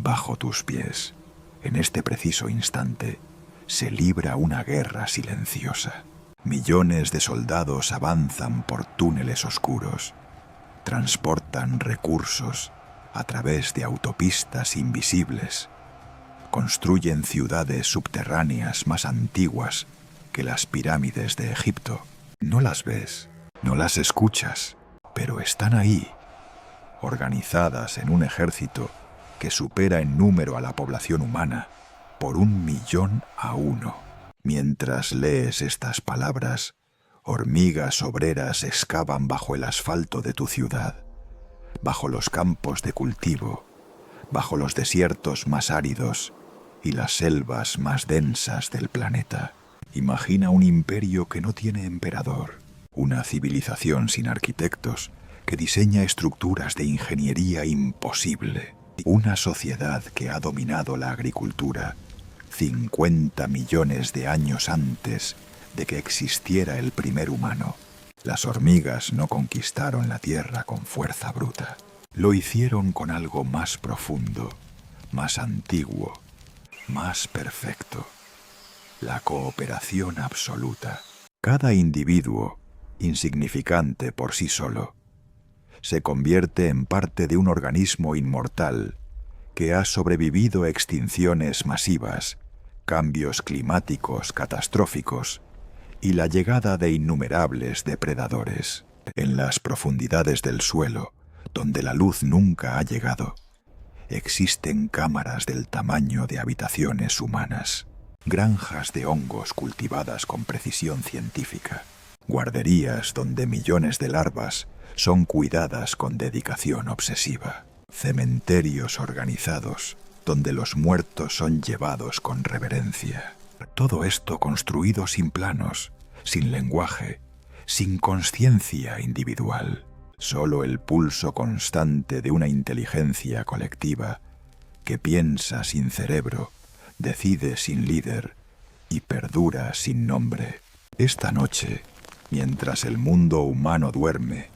Bajo tus pies, en este preciso instante, se libra una guerra silenciosa. Millones de soldados avanzan por túneles oscuros, transportan recursos a través de autopistas invisibles, construyen ciudades subterráneas más antiguas que las pirámides de Egipto. No las ves, no las escuchas, pero están ahí, organizadas en un ejército que supera en número a la población humana por 1.000.000 a 1. Mientras lees estas palabras, hormigas obreras excavan bajo el asfalto de tu ciudad, bajo los campos de cultivo, bajo los desiertos más áridos y las selvas más densas del planeta. Imagina un imperio que no tiene emperador, una civilización sin arquitectos que diseña estructuras de ingeniería imposible, una sociedad que ha dominado la agricultura 50 millones de años antes de que existiera el primer humano. Las hormigas no conquistaron la tierra con fuerza bruta. Lo hicieron con algo más profundo, más antiguo, más perfecto. La cooperación absoluta. Cada individuo, insignificante por sí solo, se convierte en parte de un organismo inmortal que ha sobrevivido extinciones masivas, cambios climáticos catastróficos y la llegada de innumerables depredadores. En las profundidades del suelo, donde la luz nunca ha llegado, existen cámaras del tamaño de habitaciones humanas, granjas de hongos cultivadas con precisión científica, guarderías donde millones de larvas son cuidadas con dedicación obsesiva, cementerios organizados donde los muertos son llevados con reverencia. Todo esto construido sin planos, sin lenguaje, sin conciencia individual. Solo el pulso constante de una inteligencia colectiva que piensa sin cerebro, decide sin líder y perdura sin nombre. Esta noche, mientras el mundo humano duerme,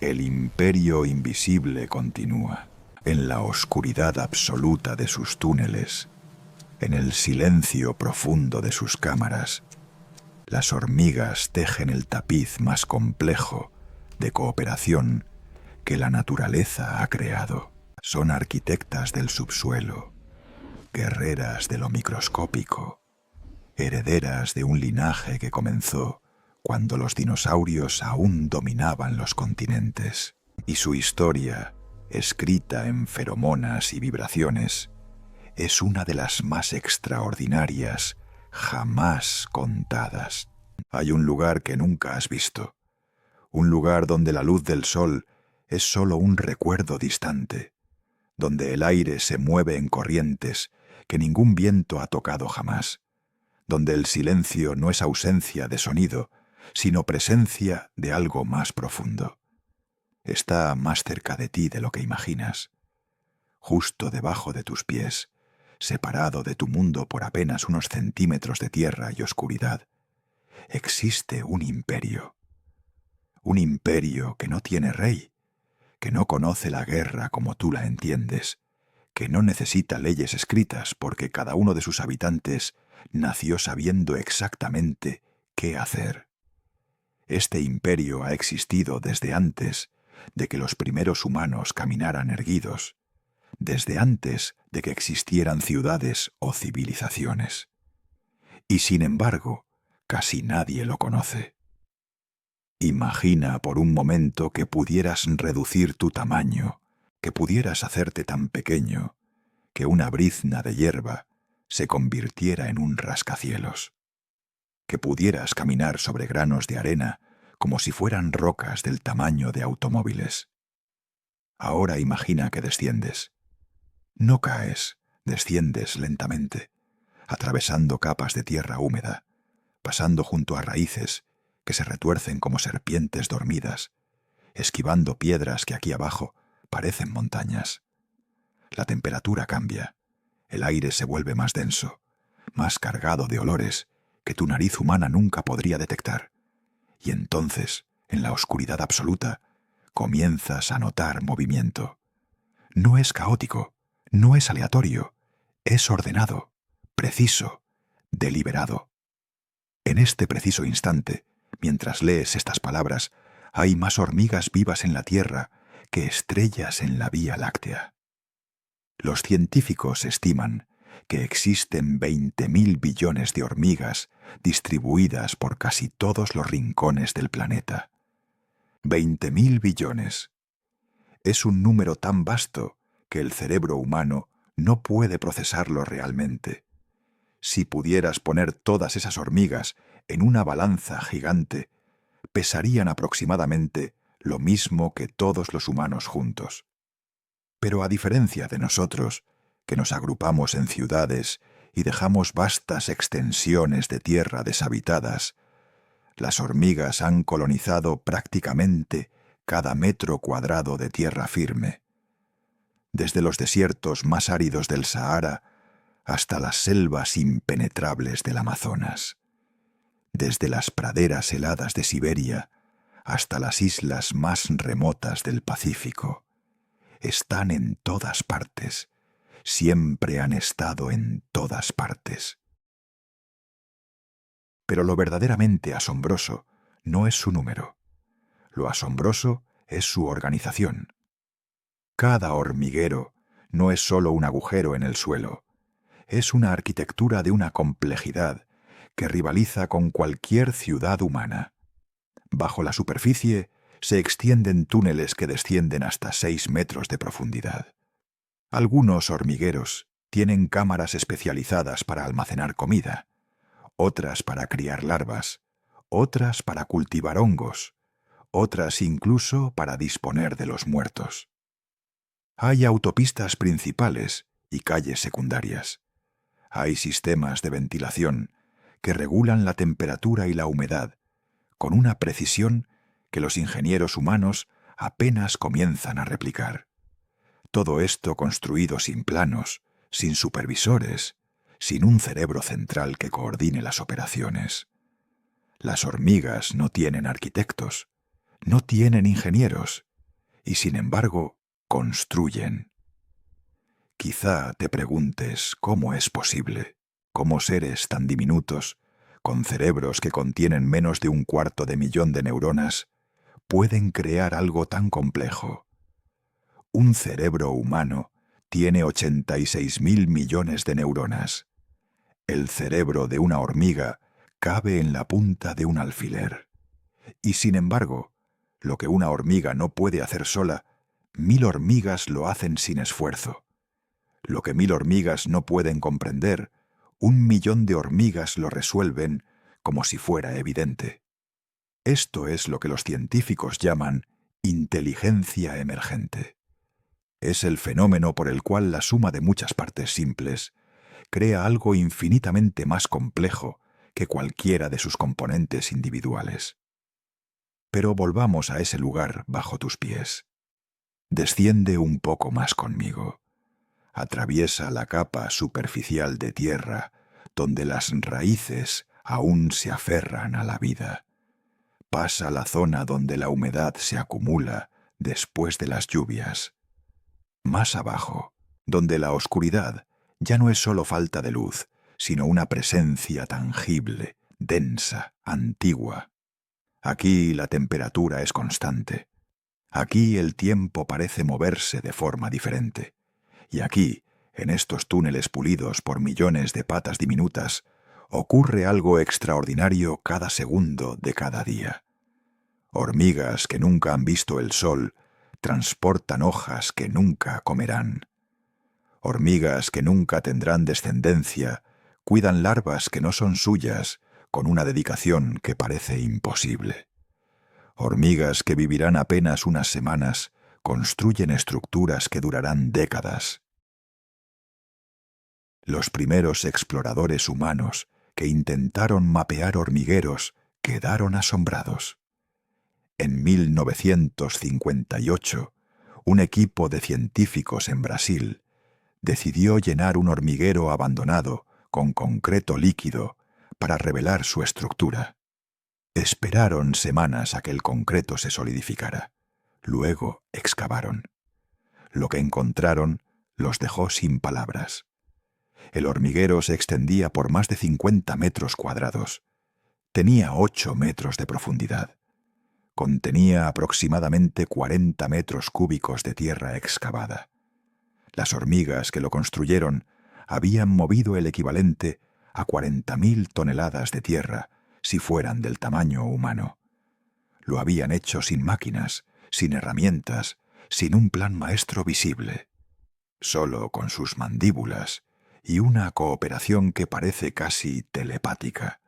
el imperio invisible continúa. En la oscuridad absoluta de sus túneles, en el silencio profundo de sus cámaras, las hormigas tejen el tapiz más complejo de cooperación que la naturaleza ha creado. Son arquitectas del subsuelo, guerreras de lo microscópico, herederas de un linaje que comenzó cuando los dinosaurios aún dominaban los continentes. Y su historia, escrita en feromonas y vibraciones, es una de las más extraordinarias jamás contadas. Hay un lugar que nunca has visto, un lugar donde la luz del sol es solo un recuerdo distante, donde el aire se mueve en corrientes que ningún viento ha tocado jamás, donde el silencio no es ausencia de sonido, sino presencia de algo más profundo. Está más cerca de ti de lo que imaginas, justo debajo de tus pies, separado de tu mundo por apenas unos centímetros de tierra y oscuridad. Existe un imperio que no tiene rey, que no conoce la guerra como tú la entiendes, que no necesita leyes escritas porque cada uno de sus habitantes nació sabiendo exactamente qué hacer. Este imperio ha existido desde antes de que los primeros humanos caminaran erguidos, desde antes de que existieran ciudades o civilizaciones. Y sin embargo, casi nadie lo conoce. Imagina por un momento que pudieras reducir tu tamaño, que pudieras hacerte tan pequeño, que una brizna de hierba se convirtiera en un rascacielos, que pudieras caminar sobre granos de arena como si fueran rocas del tamaño de automóviles. Ahora imagina que desciendes. No caes, desciendes lentamente, atravesando capas de tierra húmeda, pasando junto a raíces que se retuercen como serpientes dormidas, esquivando piedras que aquí abajo parecen montañas. La temperatura cambia, el aire se vuelve más denso, más cargado de olores que tu nariz humana nunca podría detectar. Y entonces, en la oscuridad absoluta, comienzas a notar movimiento. No es caótico, No es aleatorio, es ordenado, preciso, deliberado. En este preciso instante, mientras lees estas palabras, hay más hormigas vivas en la Tierra que estrellas en la Vía Láctea. Los científicos estiman que existen 20.000 billones de hormigas distribuidas por casi todos los rincones del planeta. 20.000 billones. Es un número tan vasto que el cerebro humano no puede procesarlo realmente. Si pudieras poner todas esas hormigas en una balanza gigante, pesarían aproximadamente lo mismo que todos los humanos juntos. Pero a diferencia de nosotros, que nos agrupamos en ciudades y dejamos vastas extensiones de tierra deshabitadas, las hormigas han colonizado prácticamente cada metro cuadrado de tierra firme. Desde los desiertos más áridos del Sahara hasta las selvas impenetrables del Amazonas. Desde las praderas heladas de Siberia hasta las islas más remotas del Pacífico. Están en todas partes, siempre han estado en todas partes. Pero lo verdaderamente asombroso no es su número. Lo asombroso es su organización. Cada hormiguero no es solo un agujero en el suelo, es una arquitectura de una complejidad que rivaliza con cualquier ciudad humana. Bajo la superficie se extienden túneles que descienden hasta 6 metros de profundidad. Algunos hormigueros tienen cámaras especializadas para almacenar comida, otras para criar larvas, otras para cultivar hongos, otras incluso para disponer de los muertos. Hay autopistas principales y calles secundarias. Hay sistemas de ventilación que regulan la temperatura y la humedad con una precisión que los ingenieros humanos apenas comienzan a replicar. Todo esto construido sin planos, sin supervisores, sin un cerebro central que coordine las operaciones. Las hormigas no tienen arquitectos, no tienen ingenieros, y sin embargo, construyen. Quizá te preguntes cómo es posible, cómo seres tan diminutos, con cerebros que contienen menos de 1/4 de neuronas, pueden crear algo tan complejo. Un cerebro humano tiene 86.000 millones de neuronas. El cerebro de una hormiga cabe en la punta de un alfiler. Y sin embargo, lo que una hormiga no puede hacer sola, 1.000 hormigas lo hacen sin esfuerzo. Lo que 1.000 hormigas no pueden comprender, 1.000.000 de hormigas lo resuelven como si fuera evidente. Esto es lo que los científicos llaman inteligencia emergente. Es el fenómeno por el cual la suma de muchas partes simples crea algo infinitamente más complejo que cualquiera de sus componentes individuales. Pero volvamos a ese lugar bajo tus pies. Desciende un poco más conmigo. Atraviesa la capa superficial de tierra, donde las raíces aún se aferran a la vida. Pasa la zona donde la humedad se acumula después de las lluvias. Más abajo, donde la oscuridad ya no es solo falta de luz, sino una presencia tangible, densa, antigua. Aquí la temperatura es constante. Aquí el tiempo parece moverse de forma diferente. Y aquí, en estos túneles pulidos por millones de patas diminutas, ocurre algo extraordinario cada segundo de cada día. Hormigas que nunca han visto el sol transportan hojas que nunca comerán. Hormigas que nunca tendrán descendencia cuidan larvas que no son suyas con una dedicación que parece imposible. Hormigas que vivirán apenas unas semanas construyen estructuras que durarán décadas. Los primeros exploradores humanos que intentaron mapear hormigueros quedaron asombrados. En 1958, un equipo de científicos en Brasil decidió llenar un hormiguero abandonado con concreto líquido para revelar su estructura. Esperaron semanas a que el concreto se solidificara. Luego excavaron. Lo que encontraron los dejó sin palabras. El hormiguero se extendía por más de 50 metros cuadrados. Tenía 8 metros de profundidad. Contenía aproximadamente 40 metros cúbicos de tierra excavada. Las hormigas que lo construyeron habían movido el equivalente a 40.000 toneladas de tierra si fueran del tamaño humano. Lo habían hecho sin máquinas, sin herramientas, sin un plan maestro visible, solo con sus mandíbulas y una cooperación que parece casi telepática.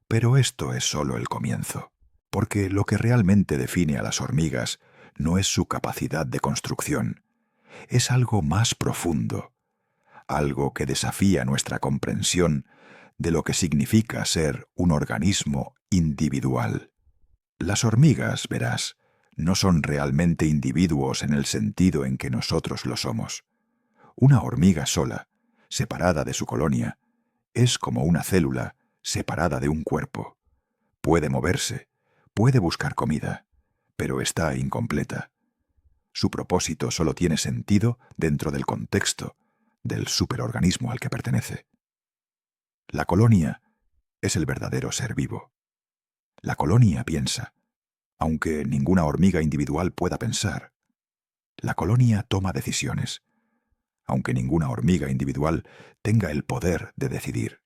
Pero esto es solo el comienzo, porque lo que realmente define a las hormigas no es su capacidad de construcción, es algo más profundo, algo que desafía nuestra comprensión de lo que significa ser un organismo individual. Las hormigas, verás, no son realmente individuos en el sentido en que nosotros lo somos. Una hormiga sola, separada de su colonia, es como una célula separada de un cuerpo. Puede moverse, puede buscar comida, pero está incompleta. Su propósito solo tiene sentido dentro del contexto del superorganismo al que pertenece. La colonia es el verdadero ser vivo. La colonia piensa, aunque ninguna hormiga individual pueda pensar. La colonia toma decisiones, aunque ninguna hormiga individual tenga el poder de decidir.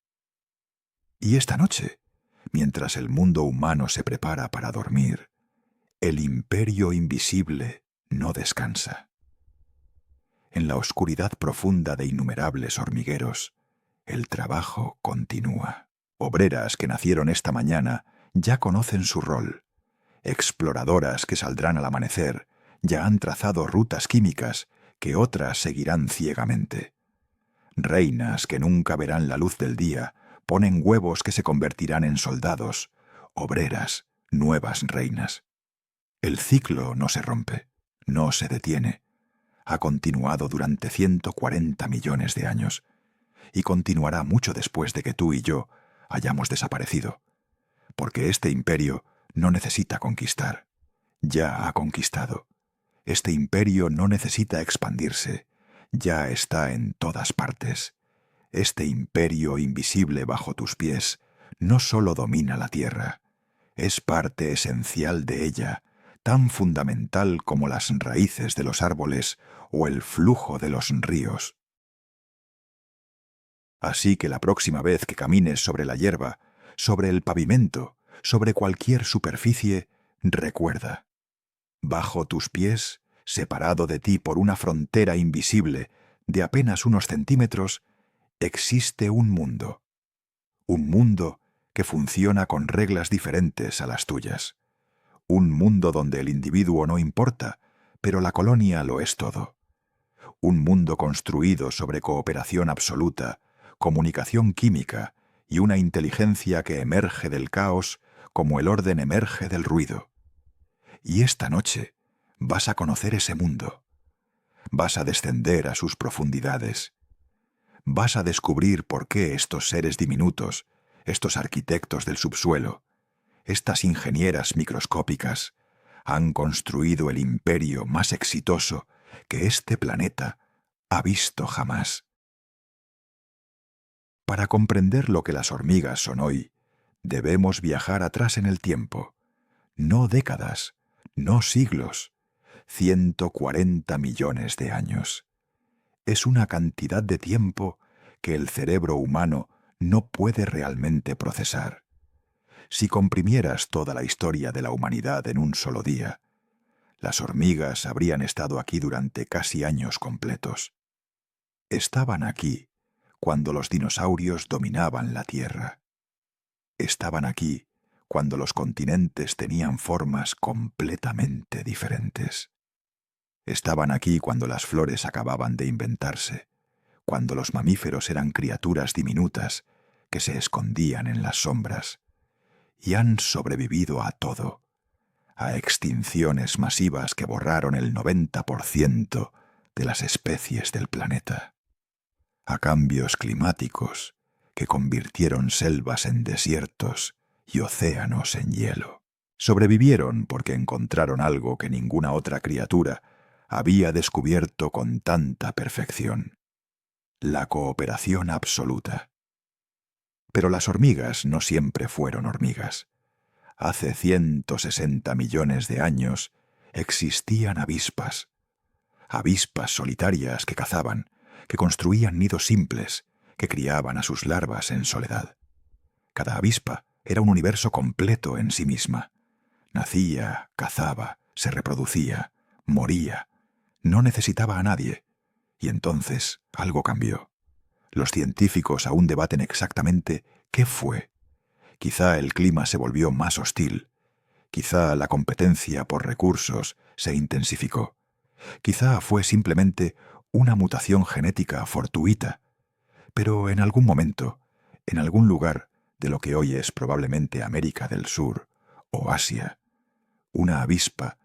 Y esta noche, mientras el mundo humano se prepara para dormir, el imperio invisible no descansa. En la oscuridad profunda de innumerables hormigueros, el trabajo continúa. Obreras que nacieron esta mañana ya conocen su rol. Exploradoras que saldrán al amanecer ya han trazado rutas químicas que otras seguirán ciegamente. Reinas que nunca verán la luz del día ponen huevos que se convertirán en soldados, obreras, nuevas reinas. El ciclo no se rompe, no se detiene. Ha continuado durante 140 millones de años y continuará mucho después de que tú y yo hayamos desaparecido, porque este imperio no necesita conquistar, ya ha conquistado. Este imperio no necesita expandirse, ya está en todas partes. Este imperio invisible bajo tus pies no solo domina la tierra, es parte esencial de ella, tan fundamental como las raíces de los árboles o el flujo de los ríos. Así que la próxima vez que camines sobre la hierba, sobre el pavimento, sobre cualquier superficie, recuerda, bajo tus pies, separado de ti por una frontera invisible de apenas unos centímetros, existe un mundo que funciona con reglas diferentes a las tuyas. Un mundo donde el individuo no importa, pero la colonia lo es todo. Un mundo construido sobre cooperación absoluta, comunicación química y una inteligencia que emerge del caos como el orden emerge del ruido. Y esta noche vas a conocer ese mundo. Vas a descender a sus profundidades. Vas a descubrir por qué estos seres diminutos, estos arquitectos del subsuelo, estas ingenieras microscópicas, han construido el imperio más exitoso que este planeta ha visto jamás. Para comprender lo que las hormigas son hoy, debemos viajar atrás en el tiempo, no décadas, no siglos, 140 millones de años. Es una cantidad de tiempo que el cerebro humano no puede realmente procesar. Si comprimieras toda la historia de la humanidad en un solo día, las hormigas habrían estado aquí durante casi años completos. Estaban aquí cuando los dinosaurios dominaban la Tierra. Estaban aquí cuando los continentes tenían formas completamente diferentes. Estaban aquí cuando las flores acababan de inventarse, cuando los mamíferos eran criaturas diminutas que se escondían en las sombras, y han sobrevivido a todo, a extinciones masivas que borraron el 90% de las especies del planeta, a cambios climáticos que convirtieron selvas en desiertos y océanos en hielo. Sobrevivieron porque encontraron algo que ninguna otra criatura había descubierto con tanta perfección: la cooperación absoluta. Pero las hormigas no siempre fueron hormigas. Hace 160 millones de años existían avispas. Avispas solitarias que cazaban, que construían nidos simples, que criaban a sus larvas en soledad. Cada avispa era un universo completo en sí misma. Nacía, cazaba, se reproducía, moría. No necesitaba a nadie. Y entonces algo cambió. Los científicos aún debaten exactamente qué fue. Quizá el clima se volvió más hostil. Quizá la competencia por recursos se intensificó. Quizá fue simplemente una mutación genética fortuita. Pero en algún momento, en algún lugar de lo que hoy es probablemente América del Sur o Asia, una avispa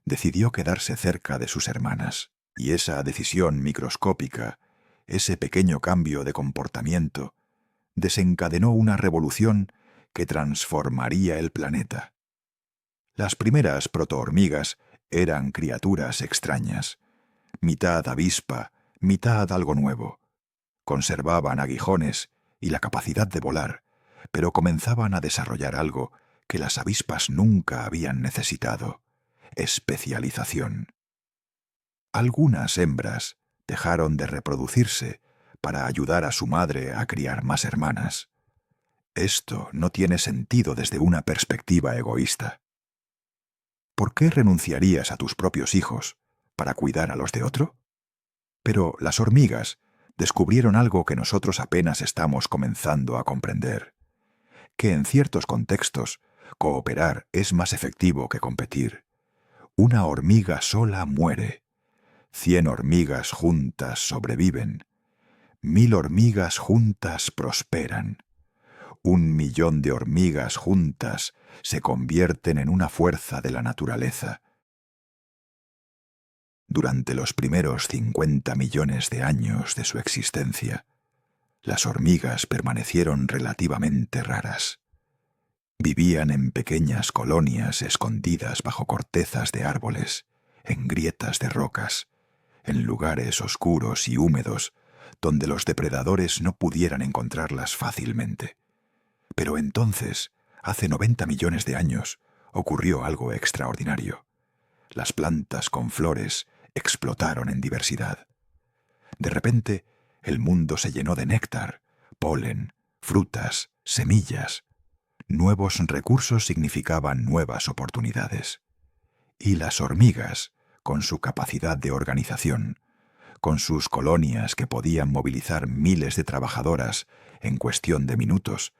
decidió quedarse cerca de sus hermanas. Y esa decisión microscópica, ese pequeño cambio de comportamiento, desencadenó una revolución que transformaría el planeta. Las primeras protohormigas eran criaturas extrañas, mitad avispa, mitad algo nuevo. Conservaban aguijones y la capacidad de volar, pero comenzaban a desarrollar algo que las avispas nunca habían necesitado: especialización. Algunas hembras dejaron de reproducirse para ayudar a su madre a criar más hermanas. Esto no tiene sentido desde una perspectiva egoísta. ¿Por qué renunciarías a tus propios hijos para cuidar a los de otro? Pero las hormigas descubrieron algo que nosotros apenas estamos comenzando a comprender: que en ciertos contextos cooperar es más efectivo que competir. Una hormiga sola muere. 100 hormigas juntas sobreviven. 1000 hormigas juntas prosperan. 1 millón de hormigas juntas se convierten en una fuerza de la naturaleza. Durante los primeros 50 millones de años de su existencia, las hormigas permanecieron relativamente raras. Vivían en pequeñas colonias escondidas bajo cortezas de árboles, en grietas de rocas, en lugares oscuros y húmedos donde los depredadores no pudieran encontrarlas fácilmente. Pero entonces, hace 90 millones de años, ocurrió algo extraordinario. Las plantas con flores explotaron en diversidad. De repente, el mundo se llenó de néctar, polen, frutas, semillas. Nuevos recursos significaban nuevas oportunidades. Y las hormigas, con su capacidad de organización, con sus colonias que podían movilizar miles de trabajadoras en cuestión de minutos,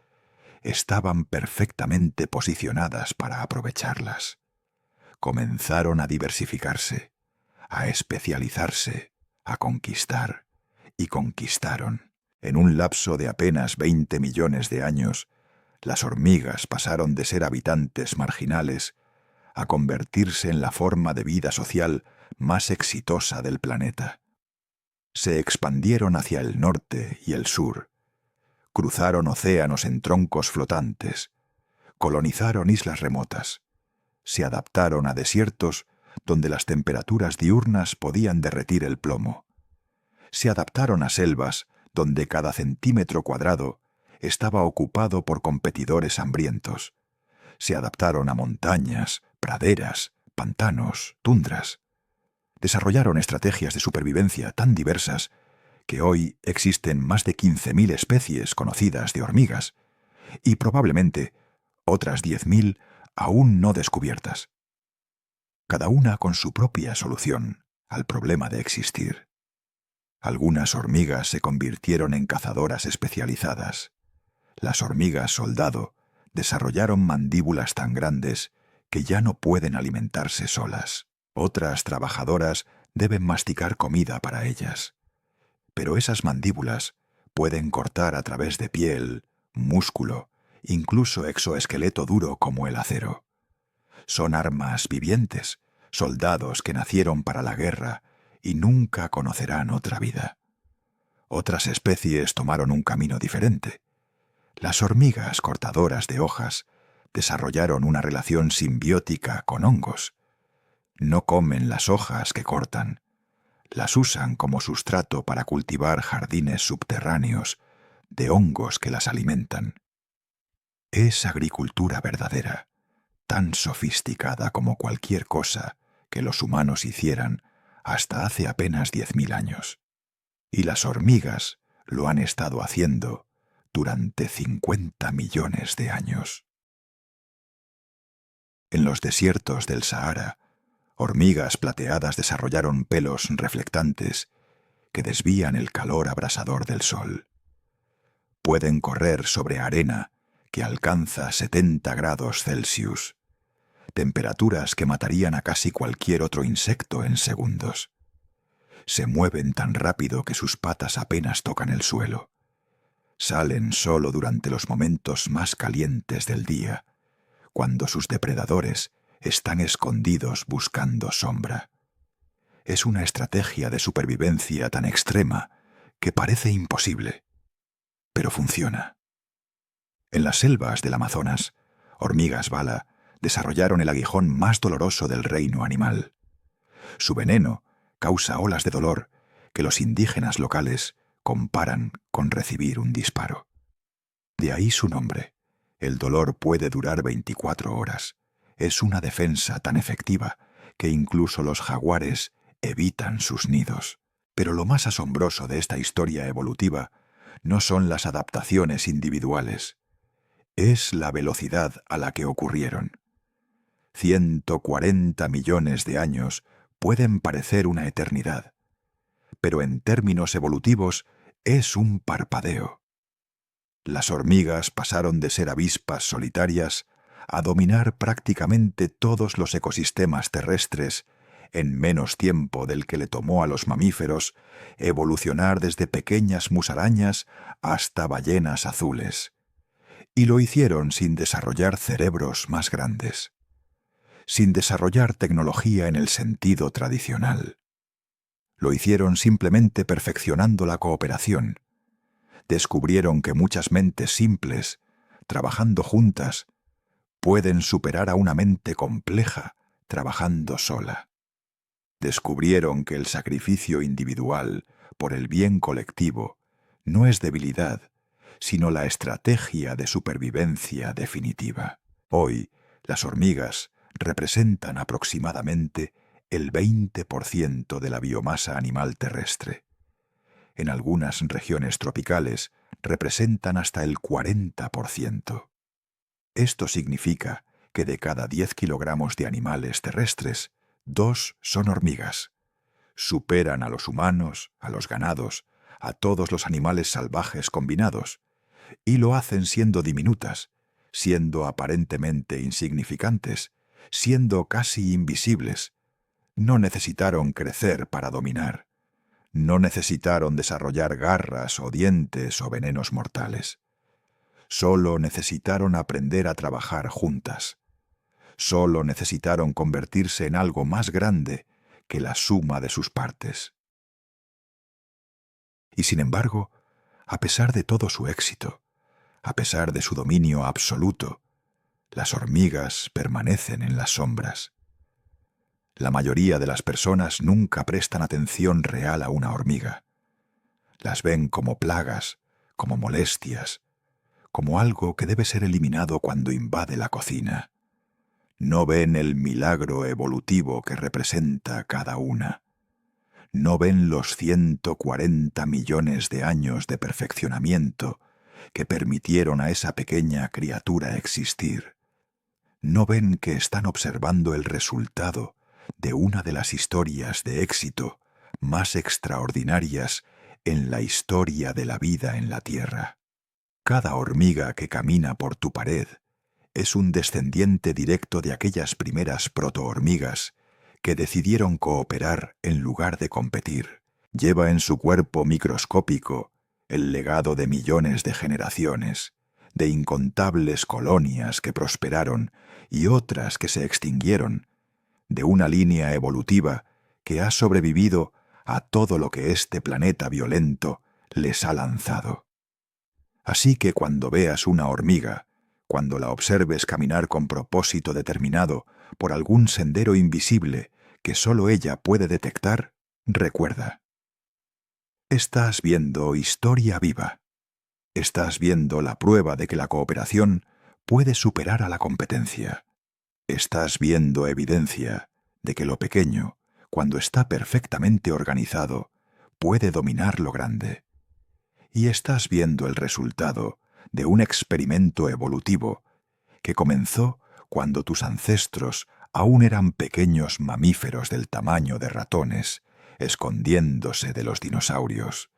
estaban perfectamente posicionadas para aprovecharlas. Comenzaron a diversificarse, a especializarse, a conquistar, y conquistaron. En un lapso de apenas 20 millones de años, las hormigas pasaron de ser habitantes marginales a convertirse en la forma de vida social más exitosa del planeta. Se expandieron hacia el norte y el sur, cruzaron océanos en troncos flotantes, colonizaron islas remotas, se adaptaron a desiertos donde las temperaturas diurnas podían derretir el plomo, se adaptaron a selvas donde cada centímetro cuadrado estaba ocupado por competidores hambrientos, se adaptaron a montañas, praderas, pantanos, tundras. Desarrollaron estrategias de supervivencia tan diversas que hoy existen más de 15.000 especies conocidas de hormigas y probablemente otras 10.000 aún no descubiertas. Cada una con su propia solución al problema de existir. Algunas hormigas se convirtieron en cazadoras especializadas. Las hormigas soldado desarrollaron mandíbulas tan grandes que ya no pueden alimentarse solas. Otras trabajadoras deben masticar comida para ellas. Pero esas mandíbulas pueden cortar a través de piel, músculo, incluso exoesqueleto duro como el acero. Son armas vivientes, soldados que nacieron para la guerra y nunca conocerán otra vida. Otras especies tomaron un camino diferente. Las hormigas cortadoras de hojas desarrollaron una relación simbiótica con hongos. No comen las hojas que cortan, Las usan como sustrato para cultivar jardines subterráneos de hongos que las alimentan. Es agricultura verdadera, tan sofisticada como cualquier cosa que los humanos hicieran hasta hace apenas 10.000 años. Y las hormigas lo han estado haciendo durante 50 millones de años. En los desiertos del Sahara, hormigas plateadas desarrollaron pelos reflectantes que desvían el calor abrasador del sol. Pueden correr sobre arena que alcanza 70 grados Celsius, temperaturas que matarían a casi cualquier otro insecto en segundos. Se mueven tan rápido que sus patas apenas tocan el suelo. Salen solo durante los momentos más calientes del día, cuando sus depredadores están escondidos buscando sombra. Es una estrategia de supervivencia tan extrema que parece imposible, pero funciona. En las selvas del Amazonas, hormigas bala desarrollaron el aguijón más doloroso del reino animal. Su veneno causa olas de dolor que los indígenas locales comparan con recibir un disparo. De ahí su nombre. El dolor puede durar 24 horas. Es una defensa tan efectiva que incluso los jaguares evitan sus nidos. Pero lo más asombroso de esta historia evolutiva no son las adaptaciones individuales. Es la velocidad a la que ocurrieron. 140 millones de años pueden parecer una eternidad, pero en términos evolutivos es un parpadeo. Las hormigas pasaron de ser avispas solitarias a dominar prácticamente todos los ecosistemas terrestres en menos tiempo del que le tomó a los mamíferos evolucionar desde pequeñas musarañas hasta ballenas azules. Y lo hicieron sin desarrollar cerebros más grandes, sin desarrollar tecnología en el sentido tradicional. Lo hicieron simplemente perfeccionando la cooperación. Descubrieron que muchas mentes simples, trabajando juntas, pueden superar a una mente compleja trabajando sola. Descubrieron que el sacrificio individual por el bien colectivo no es debilidad, sino la estrategia de supervivencia definitiva. Hoy, las hormigas representan aproximadamente el 20% de la biomasa animal terrestre. En algunas regiones tropicales representan hasta el 40%. Esto significa que de cada 10 kilogramos de animales terrestres, 2 son hormigas. Superan a los humanos, a los ganados, a todos los animales salvajes combinados, y lo hacen siendo diminutas, siendo aparentemente insignificantes, siendo casi invisibles. No necesitaron crecer para dominar. No necesitaron desarrollar garras o dientes o venenos mortales. Solo necesitaron aprender a trabajar juntas. Solo necesitaron convertirse en algo más grande que la suma de sus partes. Y sin embargo, a pesar de todo su éxito, a pesar de su dominio absoluto, las hormigas permanecen en las sombras. La mayoría de las personas nunca prestan atención real a una hormiga. Las ven como plagas, como molestias, como algo que debe ser eliminado cuando invade la cocina. No ven el milagro evolutivo que representa cada una. No ven los 140 millones de años de perfeccionamiento que permitieron a esa pequeña criatura existir. No ven que están observando el resultado de una de las historias de éxito más extraordinarias en la historia de la vida en la Tierra. Cada hormiga que camina por tu pared es un descendiente directo de aquellas primeras protohormigas que decidieron cooperar en lugar de competir. Lleva en su cuerpo microscópico el legado de millones de generaciones, de incontables colonias que prosperaron y otras que se extinguieron, de una línea evolutiva que ha sobrevivido a todo lo que este planeta violento les ha lanzado. Así que cuando veas una hormiga, cuando la observes caminar con propósito determinado por algún sendero invisible que solo ella puede detectar, Recuerda, estás viendo historia viva. Estás viendo la prueba de que la cooperación puede superar a la competencia. Estás viendo evidencia de que lo pequeño, cuando está perfectamente organizado, puede dominar lo grande. Y estás viendo el resultado de un experimento evolutivo que comenzó cuando tus ancestros aún eran pequeños mamíferos del tamaño de ratones, escondiéndose de los dinosaurios.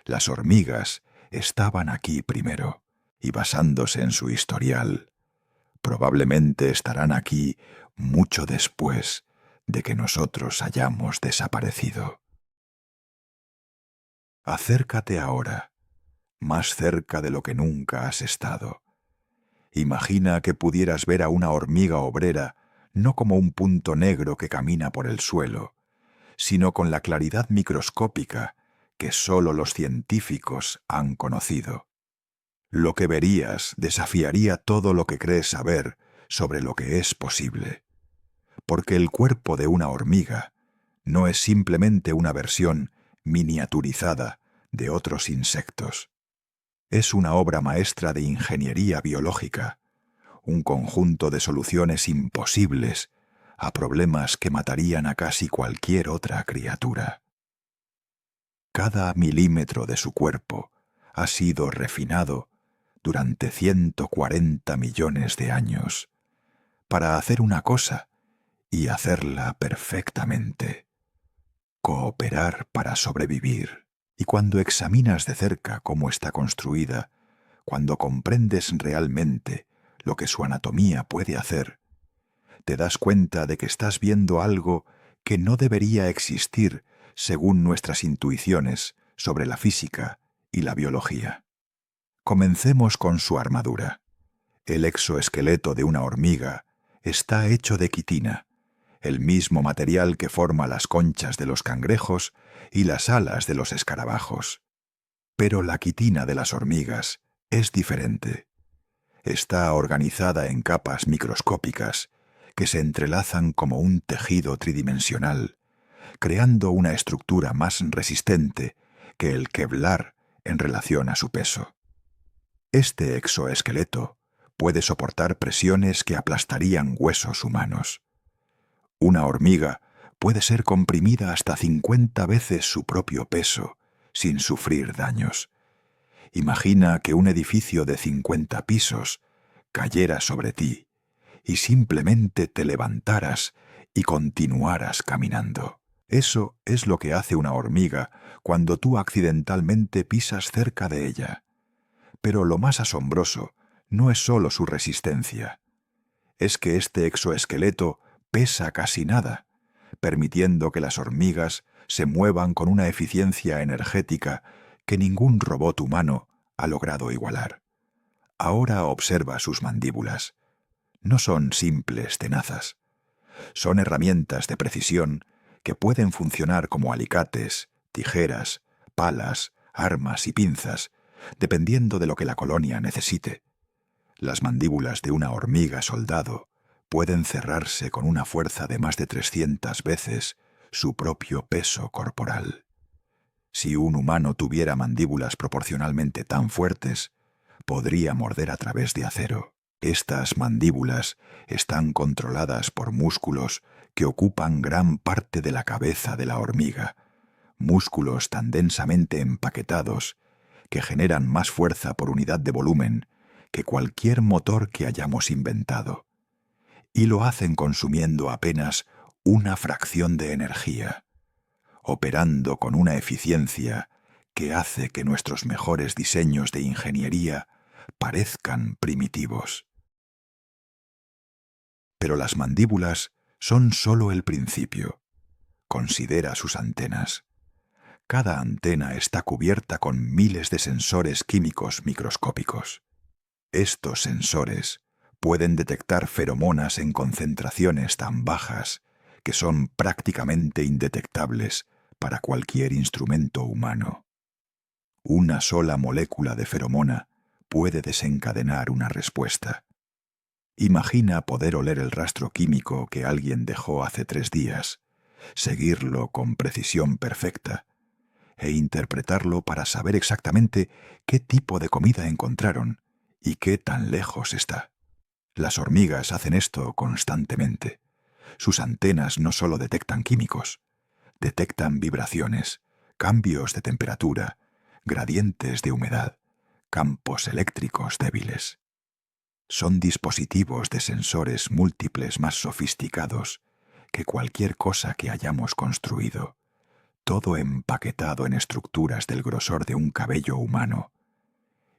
Las hormigas estaban aquí primero, y basándose en su historial, probablemente estarán aquí mucho después de que nosotros hayamos desaparecido. Acércate ahora, más cerca de lo que nunca has estado. Imagina que pudieras ver a una hormiga obrera no como un punto negro que camina por el suelo, sino con la claridad microscópica que sólo los científicos han conocido. Lo que verías desafiaría todo lo que crees saber sobre lo que es posible, porque el cuerpo de una hormiga no es simplemente una versión miniaturizada de otros insectos. Es una obra maestra de ingeniería biológica, un conjunto de soluciones imposibles a problemas que matarían a casi cualquier otra criatura. Cada milímetro de su cuerpo ha sido refinado durante 140 millones de años para hacer una cosa y hacerla perfectamente: cooperar para sobrevivir. Y cuando examinas de cerca cómo está construida, cuando comprendes realmente lo que su anatomía puede hacer, te das cuenta de que estás viendo algo que no debería existir según nuestras intuiciones sobre la física y la biología. Comencemos con su armadura. El exoesqueleto de una hormiga está hecho de quitina, el mismo material que forma las conchas de los cangrejos y las alas de los escarabajos. Pero la quitina de las hormigas es diferente. Está organizada en capas microscópicas que se entrelazan como un tejido tridimensional, creando una estructura más resistente que el Kevlar en relación a su peso. Este exoesqueleto puede soportar presiones que aplastarían huesos humanos. Una hormiga puede ser comprimida hasta 50 veces su propio peso sin sufrir daños. Imagina que un edificio de 50 pisos cayera sobre ti y simplemente te levantaras y continuaras caminando. Eso es lo que hace una hormiga cuando tú accidentalmente pisas cerca de ella. Pero lo más asombroso no es solo su resistencia. Es que este exoesqueleto pesa casi nada, permitiendo que las hormigas se muevan con una eficiencia energética que ningún robot humano ha logrado igualar. Ahora observa sus mandíbulas. No son simples tenazas. Son herramientas de precisión que pueden funcionar como alicates, tijeras, palas, armas y pinzas, dependiendo de lo que la colonia necesite. Las mandíbulas de una hormiga soldado pueden cerrarse con una fuerza de más de 300 veces su propio peso corporal. Si un humano tuviera mandíbulas proporcionalmente tan fuertes, podría morder a través de acero. Estas mandíbulas están controladas por músculos que ocupan gran parte de la cabeza de la hormiga, músculos tan densamente empaquetados que generan más fuerza por unidad de volumen que cualquier motor que hayamos inventado. Y lo hacen consumiendo apenas una fracción de energía, operando con una eficiencia que hace que nuestros mejores diseños de ingeniería parezcan primitivos. Pero las mandíbulas son solo el principio. Considera sus antenas. Cada antena está cubierta con miles de sensores químicos microscópicos. Estos sensores pueden detectar feromonas en concentraciones tan bajas que son prácticamente indetectables para cualquier instrumento humano. Una sola molécula de feromona puede desencadenar una respuesta. Imagina poder oler el rastro químico que alguien dejó hace 3 días, seguirlo con precisión perfecta e interpretarlo para saber exactamente qué tipo de comida encontraron y qué tan lejos está. Las hormigas hacen esto constantemente. Sus antenas no solo detectan químicos, detectan vibraciones, cambios de temperatura, gradientes de humedad, campos eléctricos débiles. Son dispositivos de sensores múltiples más sofisticados que cualquier cosa que hayamos construido, todo empaquetado en estructuras del grosor de un cabello humano.